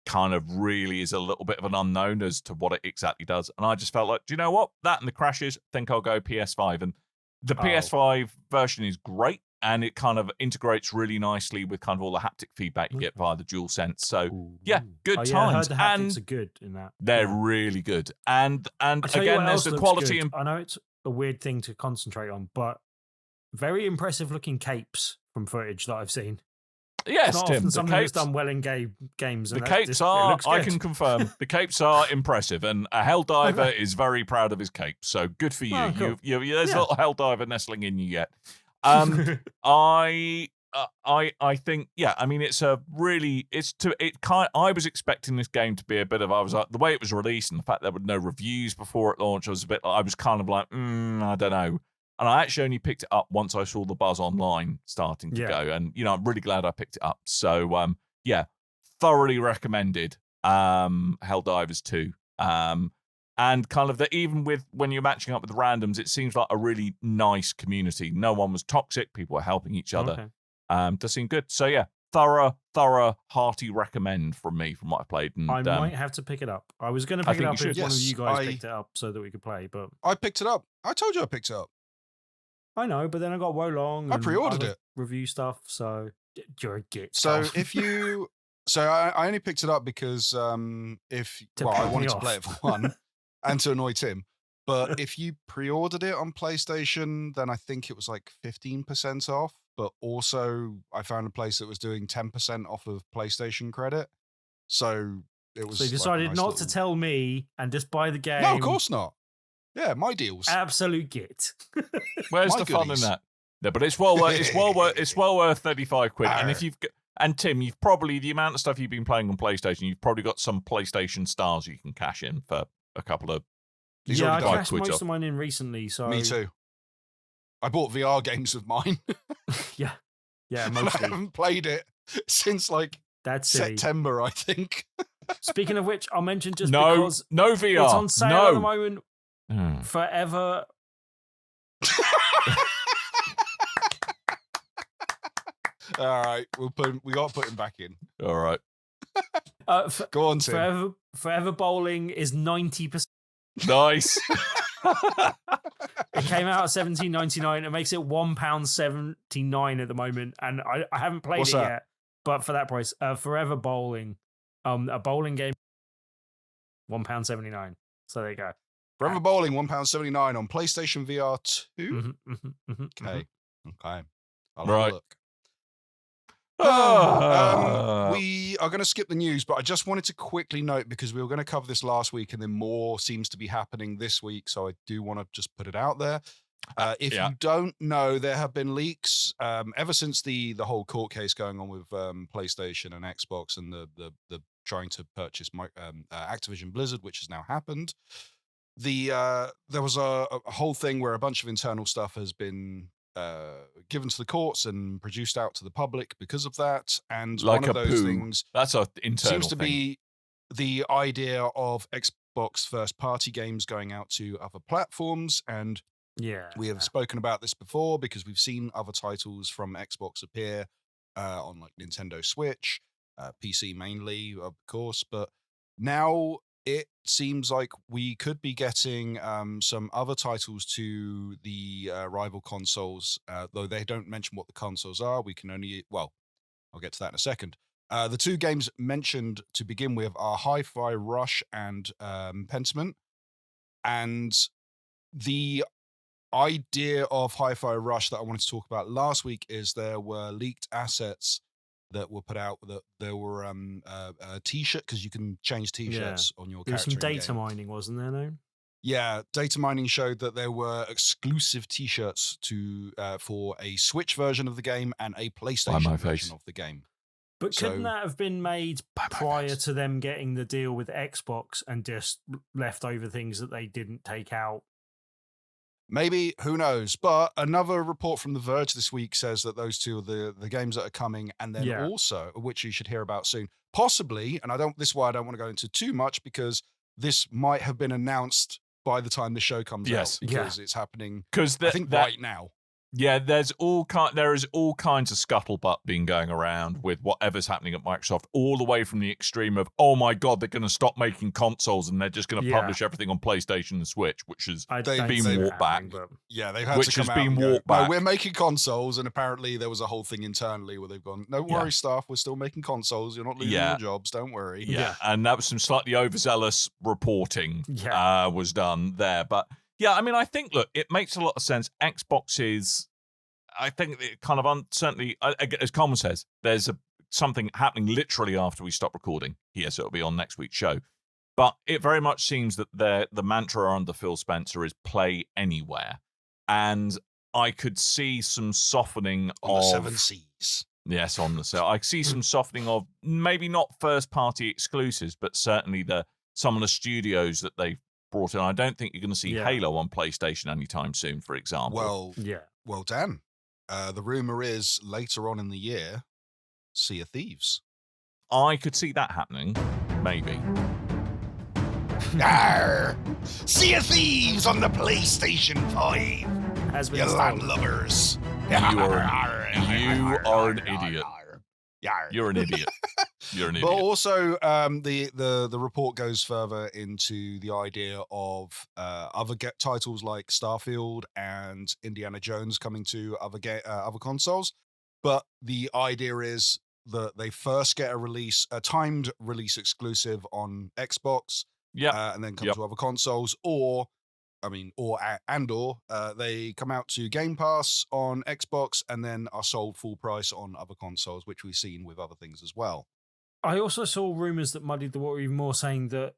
kind of really is a little bit of an unknown as to what it exactly does. And I just felt like, do you know what? That and the crashes, I think I'll go PS5. And the PS5 version is great, and it kind of integrates really nicely with kind of all the haptic feedback you get via the DualSense. So yeah, good times. I heard the haptics are good in that. They're really good. And again, there's the quality. I know it's a weird thing to concentrate on, but very impressive looking capes from footage that I've seen. Yes, not Tim. often The something capes, that's done well in games. The capes are, I can confirm, the capes are impressive, and a Helldiver is very proud of his cape. So good for you. Oh, cool. There's a little Helldiver nestling in you yet. I think, yeah. I mean, it's a really, I was expecting this game to be a bit of, the way it was released and the fact there were no reviews before it launched, I was kind of like, I don't know. And I actually only picked it up once I saw the buzz online starting to go. And, I'm really glad I picked it up. So, yeah, thoroughly recommended Helldivers 2. And kind of even with when you're matching up with randoms, it seems like a really nice community. No one was toxic. People were helping each other. Does seem good. So, yeah, thorough, hearty recommend from me from what I played. And, I might have to pick it up. I was going to pick it up if one of you guys picked it up so that we could play. But I picked it up. I told you I picked it up. I know, but then I got Wolong. I pre-ordered it. Review stuff, so you're a git. So I only picked it up because I wanted to play it for one and to annoy Tim. But if you pre-ordered it on PlayStation, then I think it was like 15% off. But also, I found a place that was doing 10% off of PlayStation credit. So it was. So you decided not to tell me and just buy the game. No, of course not. Yeah, my deals. Absolute git. Where's the fun in that? No, but it's well worth. It's well worth 35 quid. And if you've Tim, you've probably, the amount of stuff you've been playing on PlayStation, you've probably got some PlayStation stars you can cash in for a couple of. I cashed most of mine in recently. So me too. I bought VR games of mine. yeah, mostly. I haven't played it since that's September, I think. Speaking of which, I'll mention because no VR. It's on sale at the moment. Forever. All right, we got to put him back in. All right. Go on, Tim. Forever Bowling is 90%. Nice. It came out at $17.99. It makes it £1.79 at the moment, and I haven't played it yet. But for that price, Forever Bowling, a bowling game, £1.79. So there you go. Forever Bowling, £1.79 on PlayStation VR 2. Okay. I'll have a look. We are going to skip the news, but I just wanted to quickly note, because we were going to cover this last week and then more seems to be happening this week, so I do want to just put it out there. If you don't know, there have been leaks ever since the whole court case going on with PlayStation and Xbox and the trying to purchase Activision Blizzard, which has now happened. There was a whole thing where a bunch of internal stuff has been given to the courts and produced out to the public because of that. And one of those things that's an internal seems to be the idea of Xbox first-party games going out to other platforms. And we have spoken about this before because we've seen other titles from Xbox appear on Nintendo Switch, PC mainly, of course. But now it seems like we could be getting some other titles to the rival consoles, though they don't mention what the consoles are. We can only, I'll get to that in a second. The two games mentioned to begin with are Hi-Fi Rush and Pentiment. And the idea of Hi-Fi Rush that I wanted to talk about last week is there were leaked assets that were put out, that there were a t-shirt, because you can change t-shirts on your character. There was some data mining, wasn't there, though? Yeah, data mining showed that there were exclusive T-shirts for a Switch version of the game and a PlayStation version of the game. But couldn't that have been made prior to them getting the deal with Xbox and just leftover things that they didn't take out? Maybe, who knows? But another report from The Verge this week says that those two are the games that are coming, and then also, which you should hear about soon, possibly, and this is why I don't want to go into too much, because this might have been announced by the time the show comes out, because it's happening, I think, right now. Yeah, there is all kinds of scuttlebutt being going around with whatever's happening at Microsoft, all the way from the extreme of, oh my God, they're going to stop making consoles and they're just going to publish everything on PlayStation and Switch, which has been walked back. Yeah, they've had to come out and go, no, we're making consoles, and apparently there was a whole thing internally where they've gone, no worry, staff, we're still making consoles. You're not losing your jobs, don't worry. Yeah, and that was some slightly overzealous reporting was done there, but. Yeah, I mean, I think, look, it makes a lot of sense. Xbox is, I think, it kind of certainly, as Coleman says, there's something happening literally after we stop recording here, so it'll be on next week's show. But it very much seems that the mantra under Phil Spencer is play anywhere. And I could see some softening on the 7 Seas. Yes, on the set. I see some softening of maybe not first-party exclusives, but certainly some of the studios that they've brought in. I don't think you're going to see Halo on PlayStation anytime soon, for example. Well, Dan, the rumor is later on in the year, Sea of Thieves. I could see that happening, maybe. Arr! Sea of Thieves on the PlayStation 5. You landlubbers. You are an idiot. You're an idiot. You're an idiot. But also, the report goes further into the idea of other titles like Starfield and Indiana Jones coming to other consoles. But the idea is that they first get a timed release exclusive on Xbox, and then come to other consoles, or they come out to Game Pass on Xbox and then are sold full price on other consoles, which we've seen with other things as well. I also saw rumors that muddied the water even more, saying that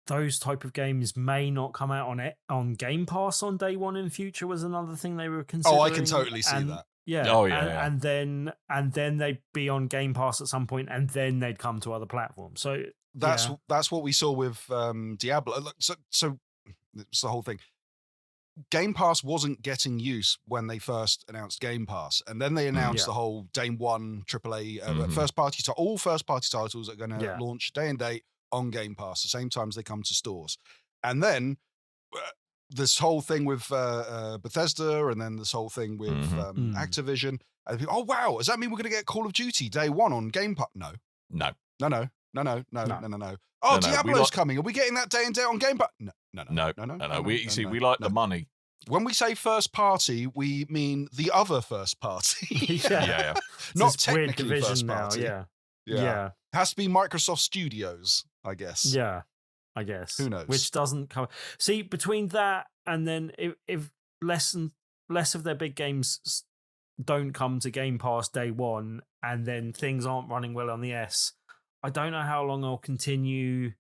those type of games may not come out on Game Pass on day one in future was another thing they were considering. Oh, I can totally see that. Yeah. Oh, yeah. And then they'd be on Game Pass at some point, and then they'd come to other platforms. So that's what we saw with Diablo. So it's the whole thing. Game Pass wasn't getting use when they first announced Game Pass, and then they announced the whole day one AAA all first-party titles are going to launch day and date on Game Pass the same time as they come to stores. And then this whole thing with Bethesda, and then this whole thing with Activision. And people, oh wow, does that mean we're going to get Call of Duty day one on Game Pass? No. Oh, Diablo's coming. Are we getting that day and date on Game Pass? No. We like the money. When we say first party, we mean the other first party. Not technically first party. Yeah. It has to be Microsoft Studios, I guess. Yeah, I guess. Who knows? Which doesn't cover. See, between that and then if less of their big games don't come to Game Pass day one, and then things aren't running well on the S, I don't know how long I'll continue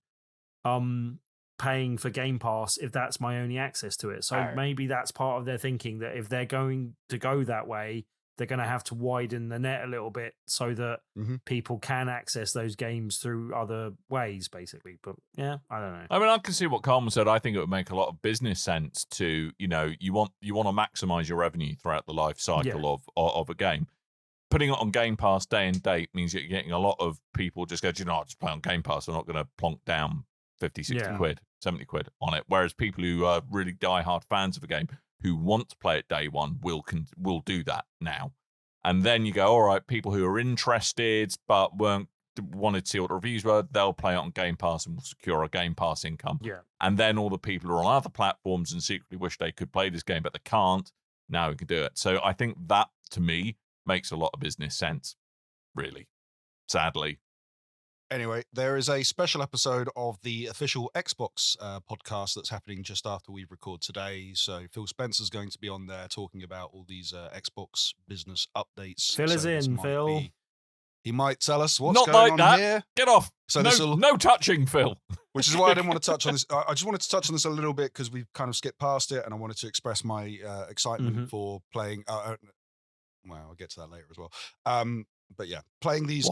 paying for Game Pass if that's my only access to it. So maybe that's part of their thinking, that if they're going to go that way, they're going to have to widen the net a little bit so that people can access those games through other ways, basically. But yeah, I don't know. I mean, I can see what Coleman said. I think it would make a lot of business sense to, you want to maximize your revenue throughout the life cycle of a game. Putting it on Game Pass day and date means you're getting a lot of people just go, I'll just play on Game Pass. I'm not going to plonk down 50, 60 quid, 70 quid on it. Whereas people who are really diehard fans of a game who want to play it day one will do that now. And then you go, all right, people who are interested but wanted to see what the reviews were, they'll play it on Game Pass and will secure a Game Pass income. Yeah. And then all the people who are on other platforms and secretly wish they could play this game, but they can't, now we can do it. So I think that, to me, makes a lot of business sense, really, sadly. Anyway, there is a special episode of the official Xbox podcast that's happening just after we record today. So Phil Spencer's going to be on there talking about all these Xbox business updates. Phil is in, Phil. He might tell us what's Not going like on that. here. Get off. So no touching, Phil. Which is why I didn't want to touch on this. I just wanted to touch on this a little bit because we've kind of skipped past it, and I wanted to express my excitement for playing. Well, I'll get to that later as well. But yeah, playing these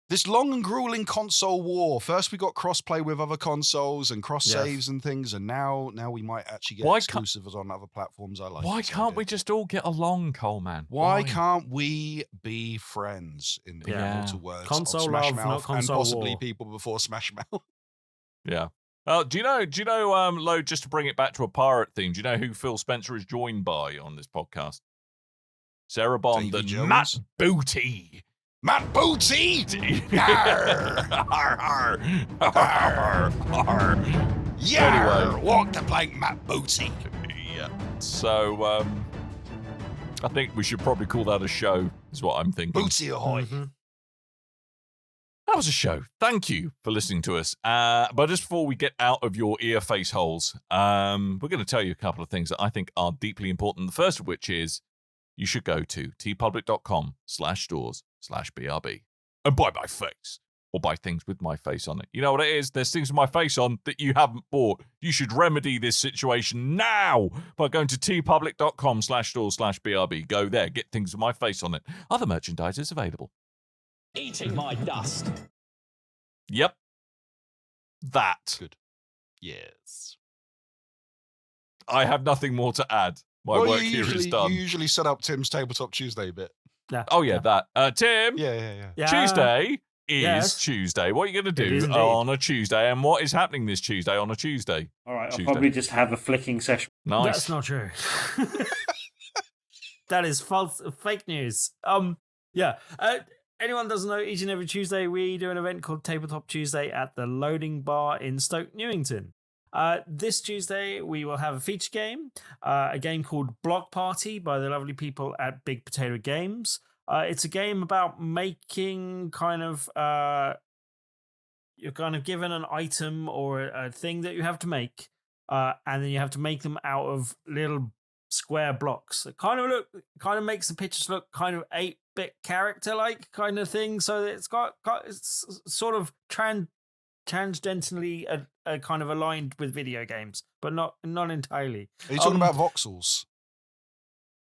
this long and grueling console war. First, we got cross-play with other consoles and cross-saves and things, and now we might actually get exclusives on other platforms. I like. Why can't we just all get along, Coleman? Why can't we be friends in the immortal words console of Smash love, Mouth not and console possibly war. people before Smash Mouth? Yeah. Do you know, Lo, just to bring it back to a pirate theme, do you know who Phil Spencer is joined by on this podcast? Sarah Bond Davy and Jones? Matt Booty. Matt Booty! Yeah! Anyway. Walk the plank, Matt Booty. Yeah. So, I think we should probably call that a show, is what I'm thinking. Booty ahoy. That was a show. Thank you for listening to us. But just before we get out of your ear face holes, we're going to tell you a couple of things that I think are deeply important. The first of which is you should go to tpublic.com/stores/BRB and buy my face or buy things with my face on it. You know what it is? There's things with my face on that you haven't bought. You should remedy this situation now by going to tpublic.com/stores/BRB. Go there, get things with my face on it. Other merchandise is available. Eating my dust. Yep. That. Good. Yes. I have nothing more to add. My work here is done. You usually set up Tim's Tabletop Tuesday bit. Oh, yeah, that. Tim, Yeah. Tuesday is Tuesday. What are you going to do is indeed. on a Tuesday? And what is happening this Tuesday on a Tuesday? All right, I'll Tuesday. probably just have a flicking session. Nice. That's not true. That is false, fake news. Anyone doesn't know, each and every Tuesday we do an event called Tabletop Tuesday at the Loading Bar in Stoke, Newington. This Tuesday we will have a feature game, a game called Block Party by the lovely people at Big Potato Games. It's a game about making you're kind of given an item or a thing that you have to make, and then you have to make them out of little square blocks. It kind of makes the pictures look kind of 8-bit character-like kind of thing. So it's it's sort of transcendentally kind of aligned with video games, but not entirely. Are you talking about voxels?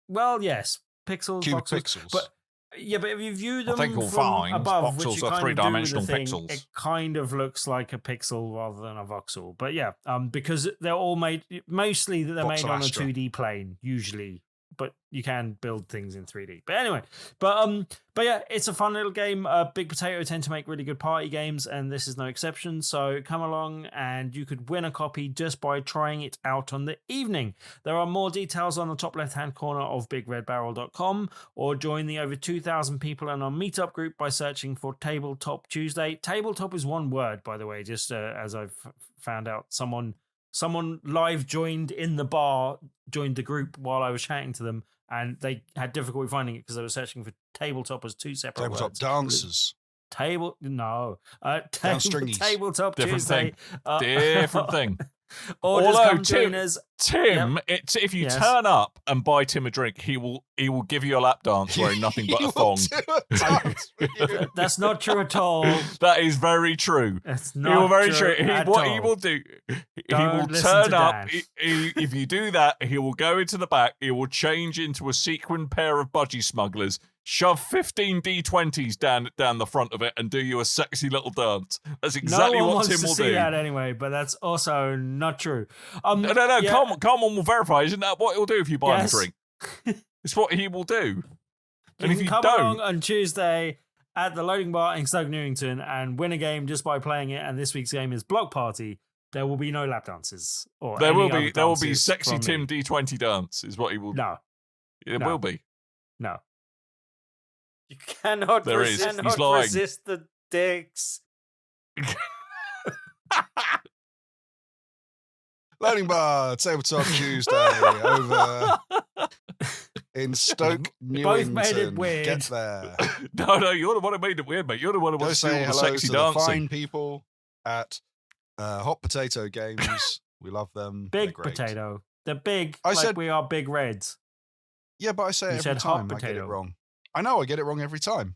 Well, yes, pixels, Cubic voxels, pixels. but if you view them think from we'll find above, voxels which you are kind of do with the three-dimensional thing, pixels. it kind of looks like a pixel rather than a voxel. But yeah, because they're all made mostly that they're made on a Voxelastra. 2D plane usually, but you can build things in 3D. But anyway, but yeah, it's a fun little game. Big Potato tend to make really good party games, and this is no exception. So come along, and you could win a copy just by trying it out on the evening. There are more details on the top left-hand corner of BigRedBarrel.com, or join the over 2,000 people in our meetup group by searching for Tabletop Tuesday. Tabletop is one word, by the way, just as I've found out. Someone live joined in the bar, joined the group while I was chatting to them, and they had difficulty finding it because they were searching for tabletop as two separate Tabletop words. dancers. Tabletop Different Tuesday. Different thing. Orders Although come Tim- trainers. Tim, if you Yes. turn up and buy Tim a drink, he will give you a lap dance wearing nothing but He a will thong. do a dance with you. That's not true at all. That is very true. That's He not will very true true. at What all. he will do, he Don't will listen turn to up. Dan. If you do that, he will go into the back. He will change into a sequin pair of budgie smugglers, shove 15 D20s down the front of it, and do you a sexy little dance. That's exactly no one what wants Tim to will see do. that anyway, but that's also not true. No. yeah. Come on, we'll verify. Isn't that what he'll do if you buy him a Yes. drink? It's what he will do. And You if can you come don't, along on Tuesday at the Loading Bar in Stoke Newington and win a game just by playing it. And this week's game is Block Party. There will be no lap dances. Or there any will other be dances sexy from Tim me. D20 dance. Is what he will. No, It no. will be. no. You cannot, There is. cannot He's lying. resist the dicks. Loading Bar, Tabletop Tuesday over in Stoke, Both Newington. made it weird. Get there. No, you're the one who made it weird, mate. You're the one who Go wants to do say all the hello sexy to the dancing. fine people at Hot Potato Games. We love them. They're Big great. potato. They're big, I like said- we are big reds. Yeah, but I say You it every said hot time. I get it potato. wrong. I know I get it wrong every time.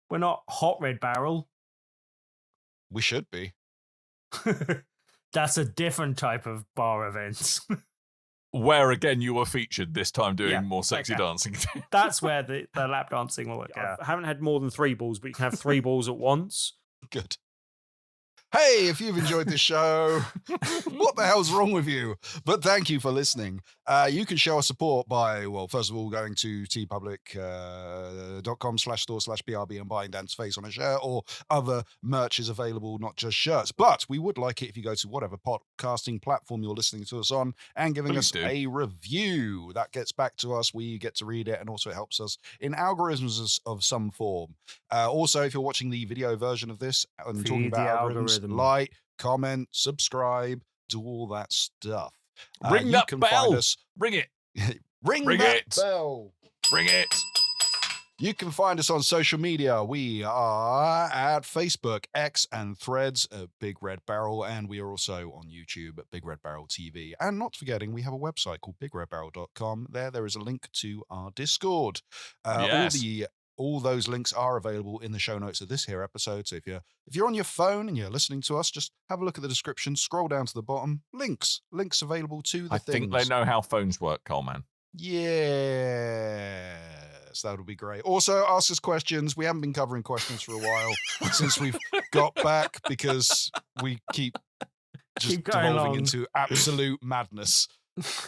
We're not hot red barrel. We should be. That's a different type of bar event. Where again you were featured this time doing Yeah, more sexy okay. dancing. That's where the lap dancing will work. I haven't had more than 3 balls, but you can have 3 balls at once. Good. Hey, if you've enjoyed this show, what the hell's wrong with you? But thank you for listening. You can show us support by, well, first of all, going to tpublic.com/store/BRB and buying Dan's face on a shirt, or other merch is available, not just shirts. But we would like it if you go to whatever podcasting platform you're listening to us on and giving us a review. That gets back to us. We get to read it, and also it helps us in algorithms of some form. Also, if you're watching the video version of this and talking about algorithms, like, comment, subscribe, do all that stuff. Ring that bell. Ring it. Ring that bell. Ring it. You can find us on social media. We are at Facebook, X, and Threads at Big Red Barrel, and we are also on YouTube at Big Red Barrel TV. And not forgetting, we have a website called bigredbarrel.com. There is a link to our Discord. Yes. All those links are available in the show notes of this here episode. So if you're on your phone and you're listening to us, just have a look at the description, scroll down to the bottom. Links available to the things. I think they know how phones work, Coleman. Yes, that would be great. Also, ask us questions. We haven't been covering questions for a while since we've got back, because we keep devolving along into absolute madness.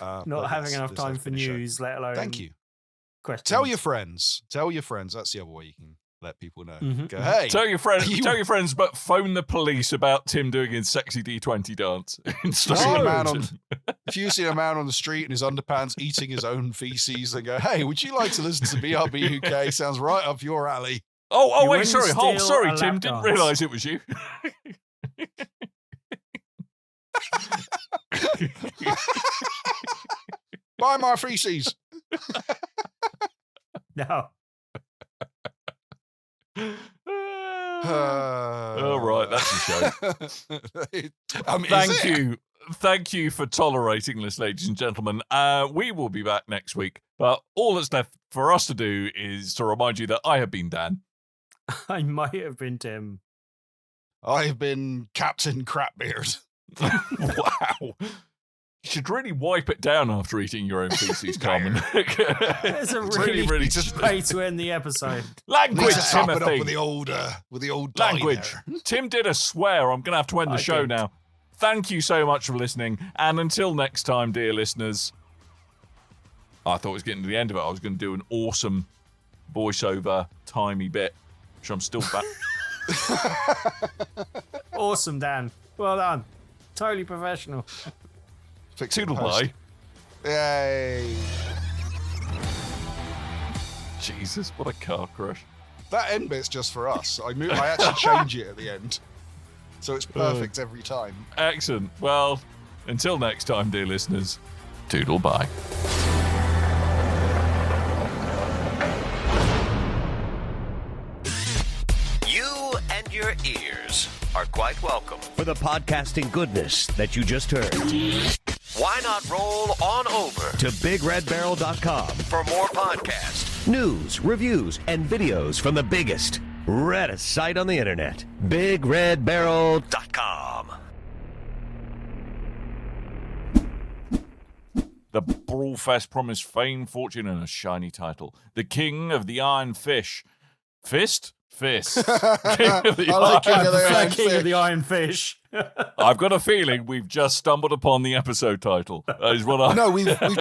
Not having enough time for news, let alone. Thank you. Questions. Tell your friends. That's the other way you can let people know. Mm-hmm. Go, hey, tell your friends, but phone the police about Tim doing his sexy D20 dance. If you see a man on the street in his underpants eating his own feces, and go, hey, would you like to listen to BRB UK? Sounds right up your alley. Oh, wait, sorry, a Tim. lap Didn't dance. realise it was you. Buy my feces. No. All right, that's a show. Thank you for tolerating this, ladies and gentlemen. We will be back next week, but all that's left for us to do is to remind you that I have been Dan. I might have been Tim. I've been Captain Crapbeard. Wow. You should really wipe it down after eating your own feces, Carmen. It's a really just way to end the episode. Language, top it up Timothy. with the old language. Tim did a swear. I'm going to have to end the show now. Thank you so much for listening. And until next time, dear listeners, I thought it was getting to the end of it. I was going to do an awesome voiceover, timey bit, which I'm still back. Awesome, Dan. Well done. Totally professional. Toodle bye. Yay. Jesus, what a car crash. That end bit's just for us. I actually change it at the end. So it's perfect every time. Excellent. Well, until next time, dear listeners, toodle bye. You and your ears are quite welcome for the podcasting goodness that you just heard. Why not roll on over to BigRedBarrel.com for more podcasts, news, reviews, and videos from the biggest, reddest site on the internet, BigRedBarrel.com. The Brawlfest promised fame, fortune, and a shiny title. The King of the Iron Fish. Fist? Fist. King of the King of the Iron Fish. I've got a feeling we've just stumbled upon the episode title. Is what I... No, we've